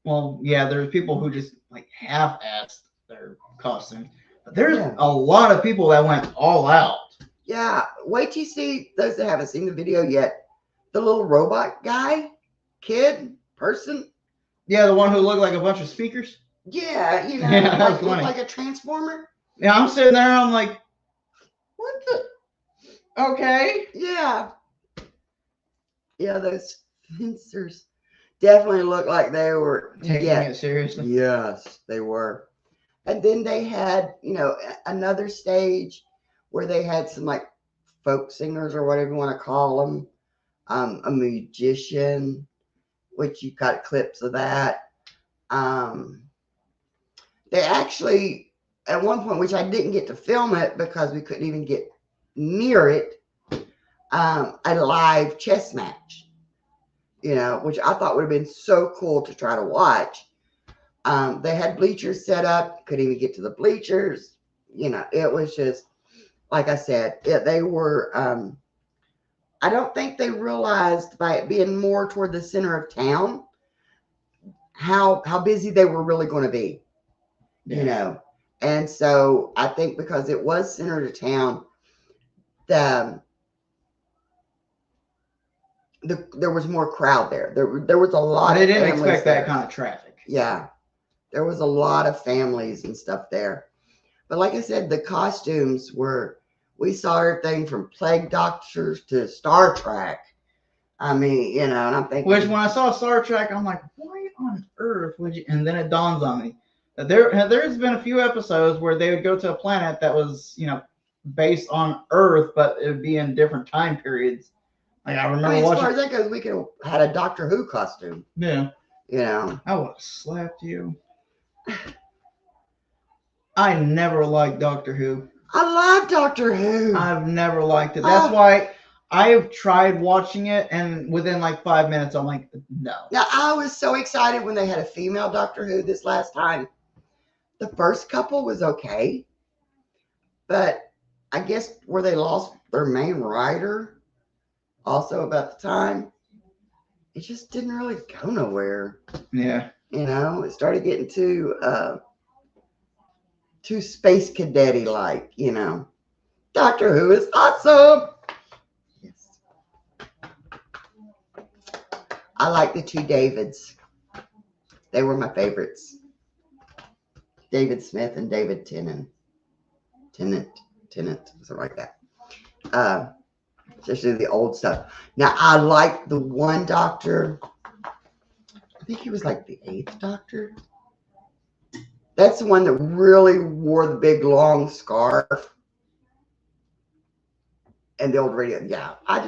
well, yeah, there's people who just like half-assed their costumes, but there's a lot of people that went all out. Yeah, wait till you see those that haven't seen the video yet. The little robot guy, kid, person. Yeah, the one who looked like a bunch of speakers. Yeah, Yeah, looked like a transformer. Yeah, I'm sitting there and I'm like, what the? Okay. Yeah. Yeah, those fencers definitely looked like they were taking it seriously. Yes, they were. And then they had, another stage where they had some like folk singers or whatever you want to call them, a musician, which you got clips of that. They actually, at one point, which I didn't get to film it because we couldn't even get near it, a live chess match, which I thought would have been so cool to try to watch. They had bleachers set up, couldn't even get to the bleachers. It was just, like I said, they were, I don't think they realized by it being more toward the center of town, how busy they were really going to be. And so I think because it was center of town, there was more crowd there. There was a lot. But they didn't expect that kind of traffic. Yeah, there was a lot of families and stuff there. But like I said, the costumes we saw everything from plague doctors to Star Trek. I mean, and I'm thinking. Which when I saw Star Trek, I'm like, why on earth would you? And then it dawns on me. There's been a few episodes where they would go to a planet that was, based on Earth, but it would be in different time periods. Like I remember watching. As far as that goes, we could have had a Doctor Who costume. Yeah. I would have slapped you. I never liked Doctor Who. I love Doctor Who. I've never liked it. That's why I have tried watching it, and within like 5 minutes, I'm like, no. Now, I was so excited when they had a female Doctor Who this last time. The first couple was okay, but I guess where they lost their main writer also about the time, it just didn't really go nowhere. Yeah. It started getting too space cadet-y like, Doctor Who is awesome. Yes. I like the two Davids. They were my favorites. David Smith and David Tennant, something like that. Especially the old stuff. Now, I like the one Doctor. I think he was like the 8th Doctor. That's the one that really wore the big long scarf and the old radio. Yeah, I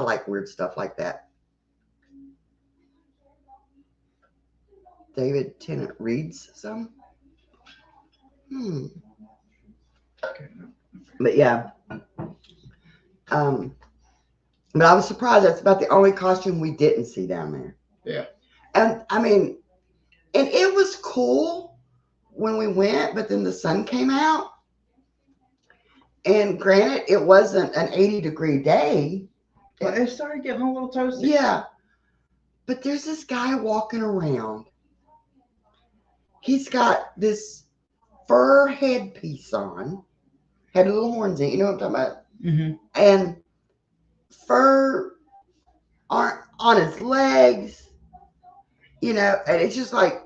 like weird stuff like that. David Tennant reads some. But yeah. But I was surprised that's about the only costume we didn't see down there. Yeah. And I mean, and it was cool when we went, but then the sun came out. And granted, it wasn't an 80-degree day. But it started getting a little toasty. Yeah. But there's this guy walking around. He's got this fur headpiece on. Had little horns in it. You know what I'm talking about? Mm-hmm. And fur on his legs. you know, and it's just like,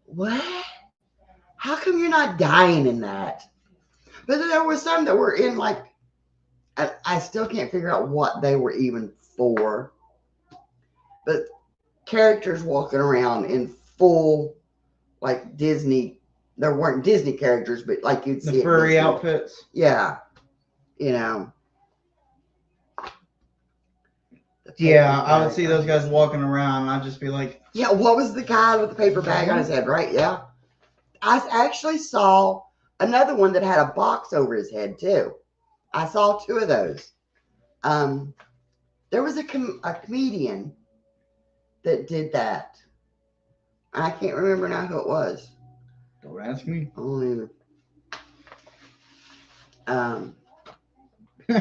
what? How come you're not dying in that? But then there were some that were in like, I still can't figure out what they were even for. But characters walking around in full, like Disney. There weren't Disney characters, but like you'd see The at furry Disney. outfits. Yeah, you know. Yeah, I would see those guys walking around, and I'd just be like, Yeah, what was the guy with the paper bag on his head, right? Yeah. I actually saw another one that had a box over his head, too. I saw two of those. There was a comedian that did that. I can't remember now who it was. don't ask me. I don't either.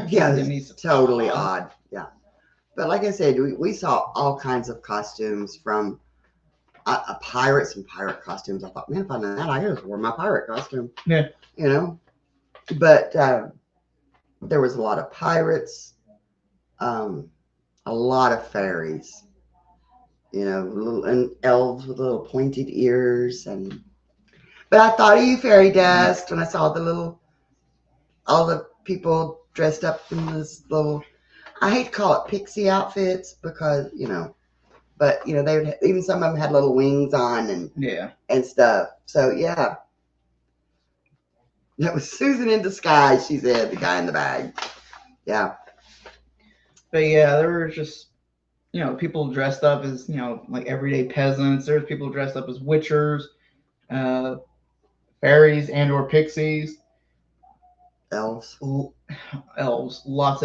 Yeah, it's totally odd. Yeah. But like I said, we saw all kinds of costumes from a pirate, some pirate costumes. I thought, man, if I know that, I just wore my pirate costume. Yeah. You know? But there was a lot of pirates, a lot of fairies, you know, and elves with little pointed ears. But I thought of you, Fairy Dust, when I saw all the people dressed up in this little, I hate to call it pixie outfits because, you know, but, you know, they would, even some of them had little wings on and stuff. So, yeah. That was Susan in disguise, she said, the guy in the bag. Yeah. But yeah, there were just, you know, people dressed up as, you know, like everyday peasants. There's people dressed up as witchers, fairies and or pixies. Elves. Elves, lots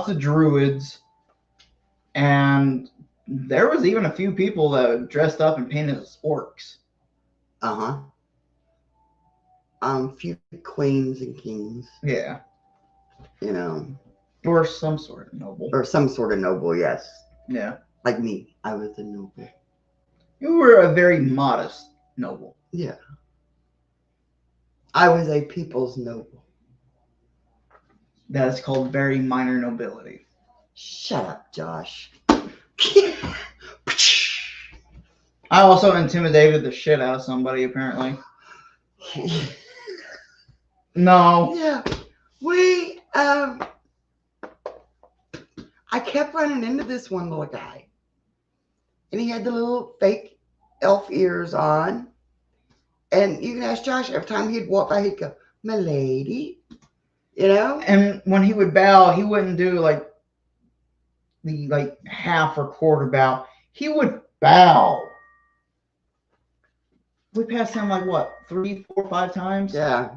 of druids, and there was even a few people that dressed up and painted as orcs. Few queens and kings. Yeah. You know. Or some sort of noble. Or some sort of noble, yes. Yeah. Like me. I was a noble. You were a very modest noble. Yeah. I was a people's noble. That is called very minor nobility. Shut up, Josh. I also intimidated the shit out of somebody, apparently. No. Yeah. I kept running into this one little guy. And he had the little fake elf ears on. And you can ask Josh, every time he'd walk by, he'd go, "My lady." You know? And when he would bow, he wouldn't do like the half or quarter bow. He would bow. We passed him like what, 3, 4, 5 times? Yeah.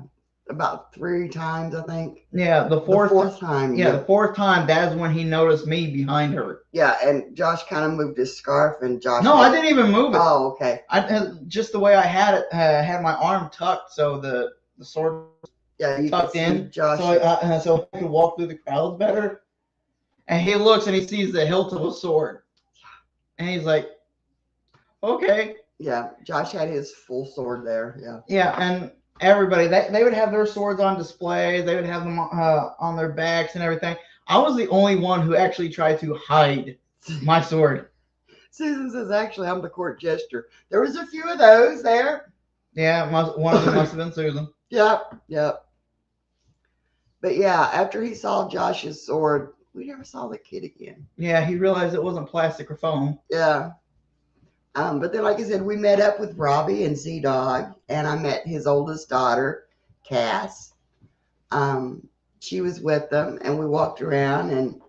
About 3 times, I think. Yeah, the fourth time. Yeah, the fourth time, that's when he noticed me behind her. Yeah, and Josh kind of moved his scarf, and Josh. No, I didn't even move it. Oh, okay. I just the way I had it, had my arm tucked, so the sword you tucked in, Josh. so I could walk through the crowds better. And he looks and he sees the hilt of a sword, and he's like, "Okay." Yeah, Josh had his full sword there. Yeah. Yeah, and everybody they would have their swords on display. They would have them on their backs and everything. I was the only one who actually tried to hide my sword. Susan says, "Actually, I'm the court jester." There was a few of those there. Yeah, one of them must have been Susan. Yep. But yeah, after he saw Josh's sword, we never saw the kid again. Yeah, he realized it wasn't plastic or foam. Yeah. But then, like I said, we met up with Robbie and Z-Dog, and I met his oldest daughter, Cass. She was with them, and we walked around and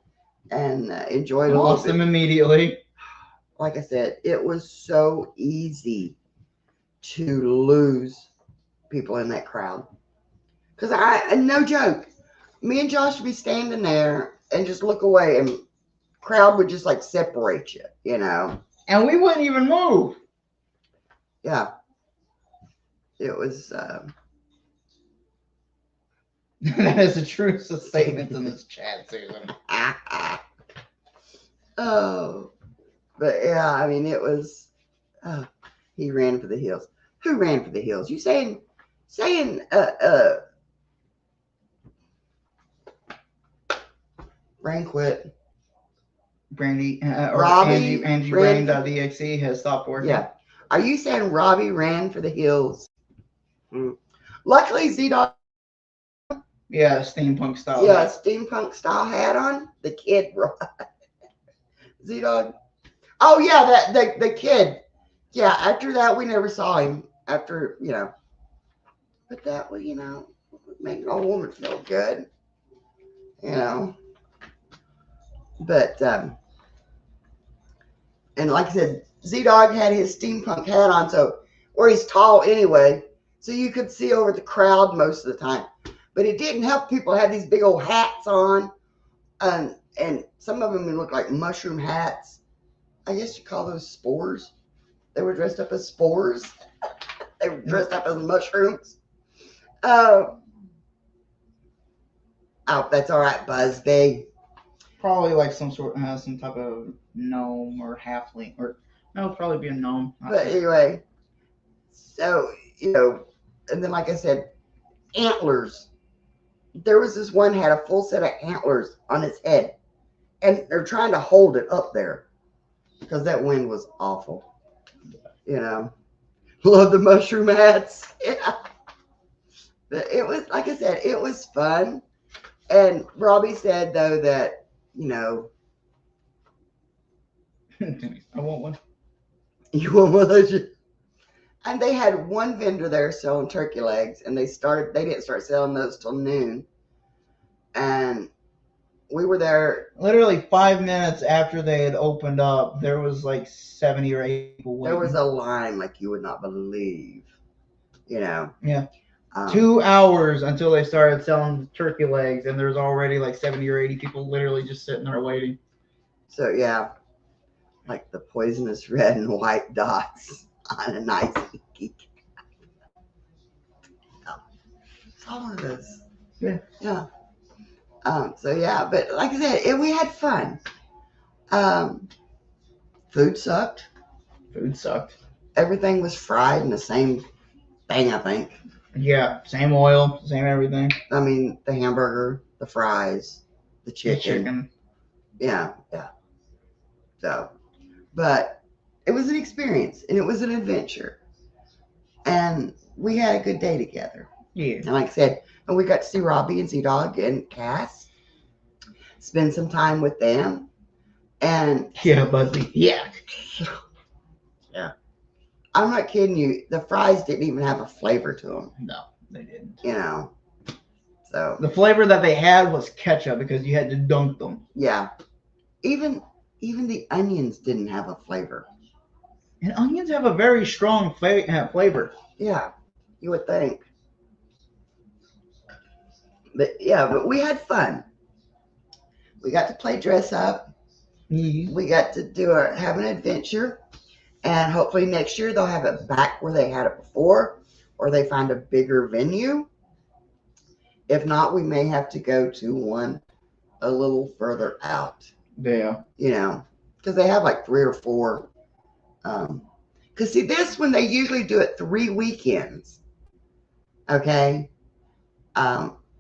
enjoyed I lost them immediately. Like I said, it was so easy to lose people in that crowd. Because no joke, me and Josh would be standing there and just look away, and crowd would just like separate you, you know. And we wouldn't even move. Yeah. It was. That is a true statement in this chat, Susan. Oh. But yeah, I mean, it was. He ran for the hills. Who ran for the hills? You saying. Brain quit. Brandy or Robbie Angie ran- Rain.exe has stopped working. Yeah. Are you saying Robbie ran for the hills? Luckily, Z-Dog, Yeah, steampunk style. yeah, steampunk style hat on. The kid, Z-Dog. Oh yeah, the kid. Yeah, after that we never saw him. After, but that was, make an old woman feel good. But and like I said, Z-Dog had his steampunk hat on, or he's tall anyway, so you could see over the crowd most of the time. But it didn't help people have these big old hats on, and some of them look like mushroom hats. I guess you call those spores. They were dressed up as spores. They were dressed up as mushrooms. Oh, that's all right, Buzzbee. Probably like some type of gnome or halfling, or no, probably be a gnome. But anyway, so and then like I said, antlers. There was this one had a full set of antlers on its head, and they're trying to hold it up there because that wind was awful. Love the mushroom hats. Yeah, but it was, like I said, it was fun. And Robbie said though that I want one. you want one of those. And they had one vendor there selling turkey legs, and they didn't start selling those till noon. And we were there. Literally 5 minutes after they had opened up, there was like 70 or 80 people waiting. There was a line like you would not believe. Yeah. 2 hours until they started selling turkey legs, and there's already like 70 or 80 people literally just sitting there waiting. So yeah, like the poisonous red and white dots on a nice geek. It's all of this. Yeah. Yeah. So yeah, but like I said, we had fun. Food sucked. Food sucked. Everything was fried in the same thing, I think. Yeah, same oil, same everything. I mean, the hamburger, the fries, the chicken. Yeah. So, but it was an experience, and it was an adventure, and we had a good day together. Yeah. And like I said, and we got to see Robbie and Z-Dog and Cass, spend some time with them, and yeah, Buzzy. Yeah. I'm not kidding you. The fries didn't even have a flavor to them. No, they didn't. So the flavor that they had was ketchup because you had to dunk them. Yeah, even the onions didn't have a flavor. And onions have a very strong flavor. Yeah, you would think. But we had fun. We got to play dress up. Mm-hmm. We got to have an adventure. And hopefully next year they'll have it back where they had it before, or they find a bigger venue. If not, we may have to go to one a little further out. Yeah. Because they have like 3 or 4. Because see, this one, they usually do it 3 weekends. Okay.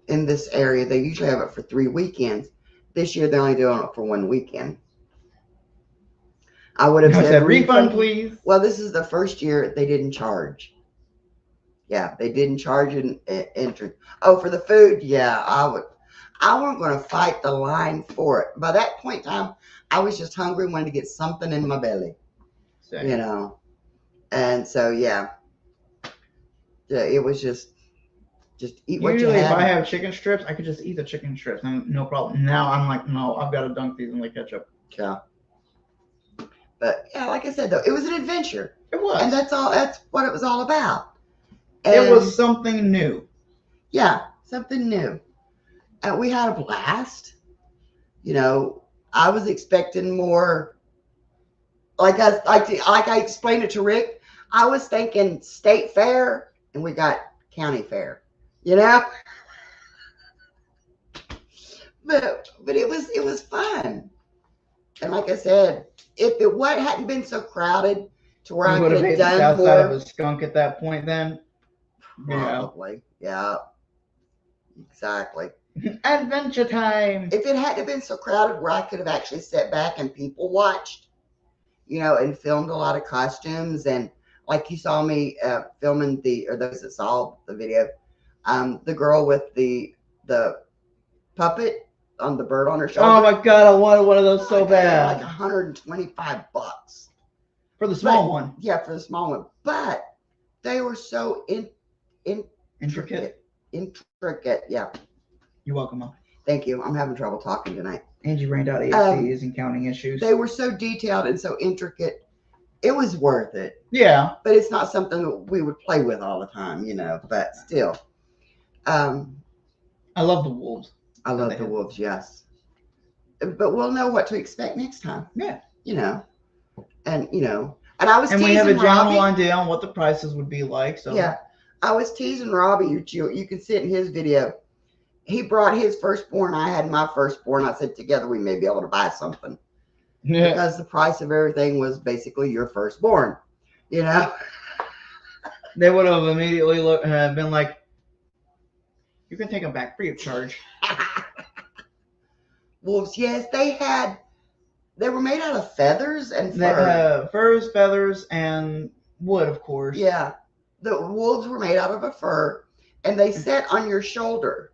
In this area, they usually have it for 3 weekends. This year, they're only doing it for 1 weekend. I would have said refund, please. Well, this is the first year they didn't charge. Yeah, they didn't charge an entrance. Oh, for the food, yeah, I wasn't going to fight the line for it. By that point in time, I was just hungry and wanted to get something in my belly. Same. And so yeah, it was just eat what Usually you had. if I have chicken strips, I could just eat the chicken strips and no problem. Now I'm like, no, I've got to dunk these in the ketchup. Yeah. But yeah, like I said though, it was an adventure. It was. And that's what it was all about. It was something new. Yeah, something new. And we had a blast. I was expecting more. Like I explained it to Rick, I was thinking state fair, and we got county fair. But it was fun. And like I said, if it hadn't been so crowded to where I could have done outside more of a skunk at that point, then. Probably. Yeah. Exactly. Adventure time. If it hadn't been so crowded where I could have actually sat back and people watched, and filmed a lot of costumes, and like you saw me filming or those that saw the video, the girl with the puppet on the bird on her shoulder. Oh my god, I wanted one of those so Like bad. $125 For the small one. Yeah, for the small one. But they were so Intricate. intricate. Yeah. You're welcome, Mom. Thank you. I'm having trouble talking tonight. Angie rained out ASPs and counting issues. They were so detailed and so intricate. It was worth it. Yeah. But it's not something that we would play with all the time, but still. I love the wolves. I love the wolves, yes. But we'll know what to expect next time. Yeah. And I was And teasing we have a general Robbie. idea on what the prices would be like. So Yeah. I was teasing Robbie. You can see it in his video. He brought his firstborn. I had my firstborn. I said, together we may be able to buy something. Yeah. Because the price of everything was basically your firstborn. They would have immediately been like, you can take them back free of charge. Wolves, yes, they were made out of feathers and fur. Furs, feathers, and wood, of course. Yeah. The wolves were made out of a fur, and they sit on your shoulder.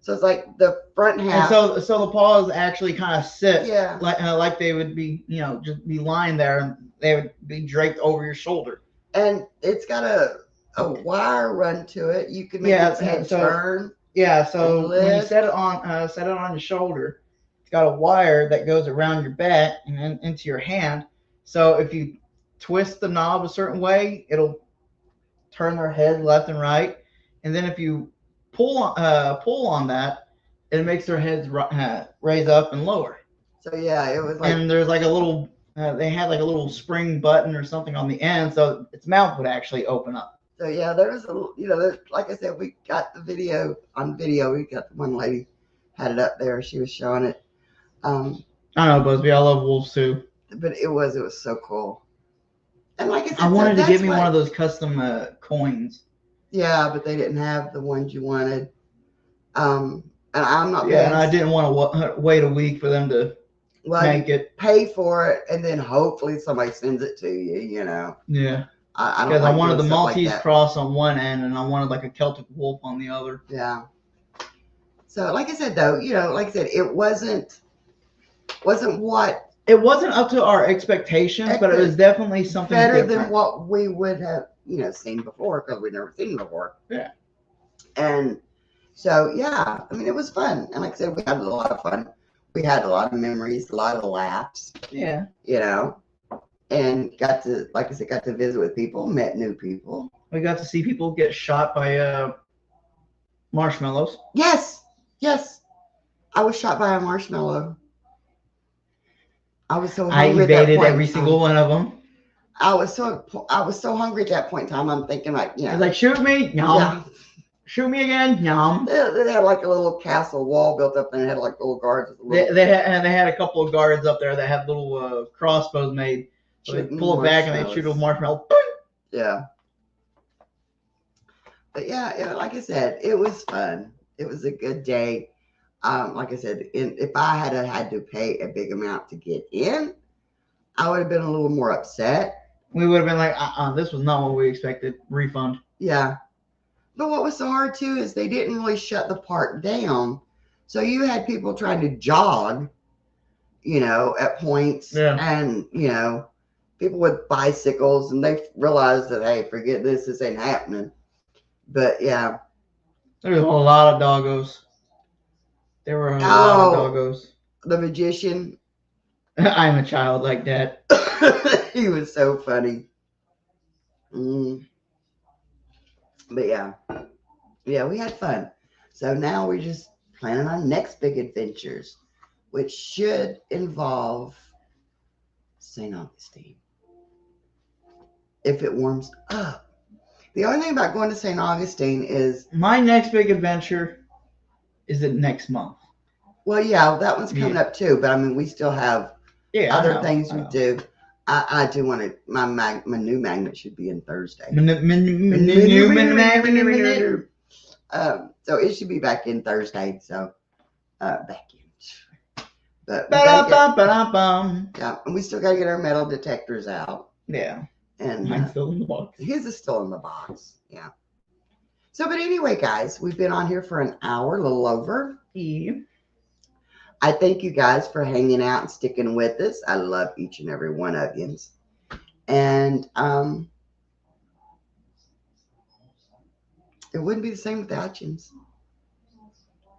So it's like the front half. And so the paws actually kind of sit Yeah. like they would be, just be lying there, and they would be draped over your shoulder. And it's got a wire run to it. You can make its head turn. Yeah, so And when you lift. set it on your shoulder, it's got a wire that goes around your back and then into your hand. So if you twist the knob a certain way, it'll turn their head left and right. And then if you pull on that, it makes their heads raise up and lower. So yeah, it was like And there's like a little, they had like a little spring button or something on the end, so its mouth would actually open up. so yeah. There was like I said, we got the video on video. We got the one lady had it up there. She was showing it. I don't know, Busby. I love wolves too. But it was so cool. And like I said, I wanted to that's get me what- one of those custom coins. Yeah, but they didn't have the ones you wanted. And I'm not. Yeah, and I didn't want to wait a week for them to make it. Pay for it, and then hopefully somebody sends it to you. Yeah, I don't. because I like wanted the doing stuff like Maltese that. cross on one end, and I wanted like a Celtic wolf on the other. Yeah. So, like I said, though, like I said, it wasn't what It wasn't up to our expectations, but it was definitely something better different. than what we would have, seen before because we'd never seen it before. Yeah. And so, yeah, I mean, it was fun. And like I said, we had a lot of fun. We had a lot of memories, a lot of laughs, Yeah. and got to visit with people, met new people. We got to see people get shot by marshmallows. Yes. I was shot by a marshmallow. I was so I hungry at that evaded point every in single time. one of them. I was so hungry at that point in time. I'm thinking like, I was like, shoot me, yum. yeah. Shoot me again, yum. They had like a little castle wall built up, and it had like little guards. With little They had a couple of guards up there that had little crossbows made. So they shooting pull it back and they shoot a marshmallows. marshmallow. Yeah. But yeah, like I said, it was fun. It was a good day. Like I said, if I had to pay a big amount to get in, I would have been a little more upset. We would have been like, this was not what we expected. Refund. Yeah. But what was so hard too is they didn't really shut the park down. So you had people trying to jog, at points. Yeah. And, people with bicycles, and they realized that, hey, forget this ain't happening. But yeah. There's a lot of doggos. There were a lot of doggos. The magician, I'm a child like that. he was so funny. But yeah, we had fun. So now we're just planning on next big adventures, which should involve St. Augustine. If it warms up. The only thing about going to St. Augustine is, My next big adventure is it next month. well, yeah, that one's coming Yeah. up too. But I mean, we still have Yeah. I other know, things I we know. do. I do want to. My new magnet should be in Thursday. So So it should be back in Thursday. So back in. But we gotta get, Ba-dum-bum. yeah, and we still got to get our metal detectors out. Yeah. And Mine's still in the box. his is still in the box. Yeah. So, but anyway, guys, we've been on here for an hour, a little over. Yeah. I thank you guys for hanging out and sticking with us. I love each and every one of you. And it wouldn't be the same without you.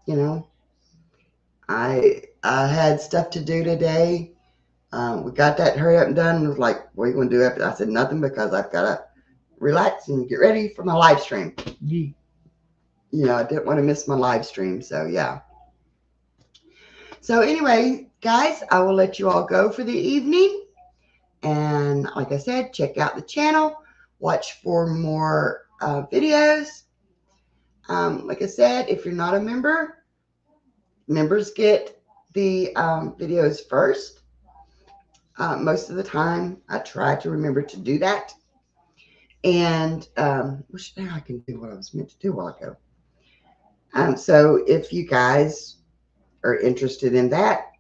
You know, I had stuff to do today. We got that hurry up and done. And it was like, what are you going to do after? I said nothing because I've got to relax and get ready for my live stream. Yeah. You know, I didn't want to miss my live stream. So, yeah. So, anyway, guys, I will let you all go for the evening. And like I said, check out the channel. Watch for more videos. Like I said, if you're not a member, members get the videos first. Most of the time, I try to remember to do that. And wish now I can do what I was meant to do a while ago. So if you guys are interested in that,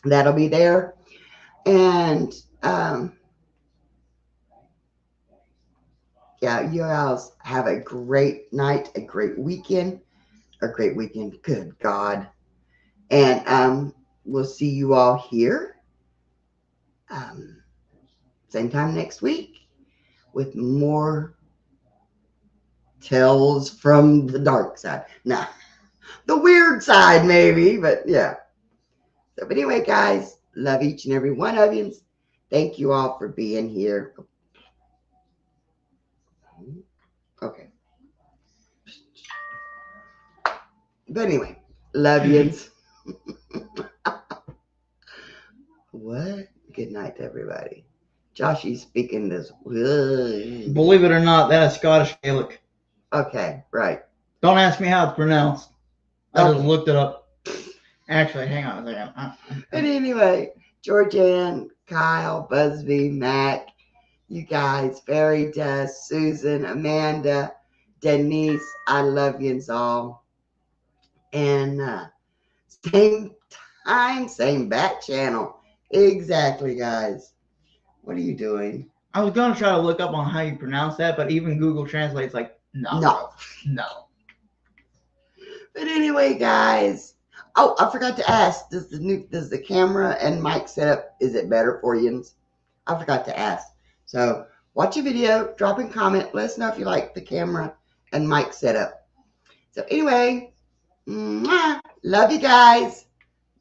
that'll be there. And yeah, you guys have a great night, a great weekend, Good God. And we'll see you all here. Same time next week with more tales from the dark side. Nah, the weird side maybe, but yeah. So, but anyway, guys, love each and every one of you. Thank you all for being here. Okay. But anyway, love yous. What? Good night to everybody. Joshy's speaking this. Believe it or not, that is Scottish Gaelic. Okay, right. Don't ask me how it's pronounced. I just Okay. looked it up. Actually, hang on a second. But anyway, Georgianne, Kyle, Busby, Mac, you guys, Fairy Dust, Susan, Amanda, Denise, I love yous all. And same time, same back channel. Exactly, guys. What are you doing? I was going to try to look up on how you pronounce that, but even Google Translate's like, no. But anyway, guys. Oh, I forgot to ask. Does the camera and mic setup, is it better for you? I forgot to ask. So watch a video, drop a comment, let us know if you like the camera and mic setup. So anyway, love you guys.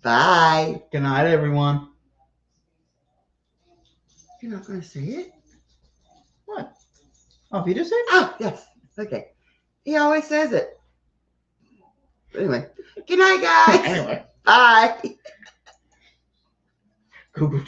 Bye. Good night, everyone. You're not going to say it? What? Oh, you just said? Oh, yes. Okay. He always says it. Anyway, good night, guys. Anyway, Bye. Google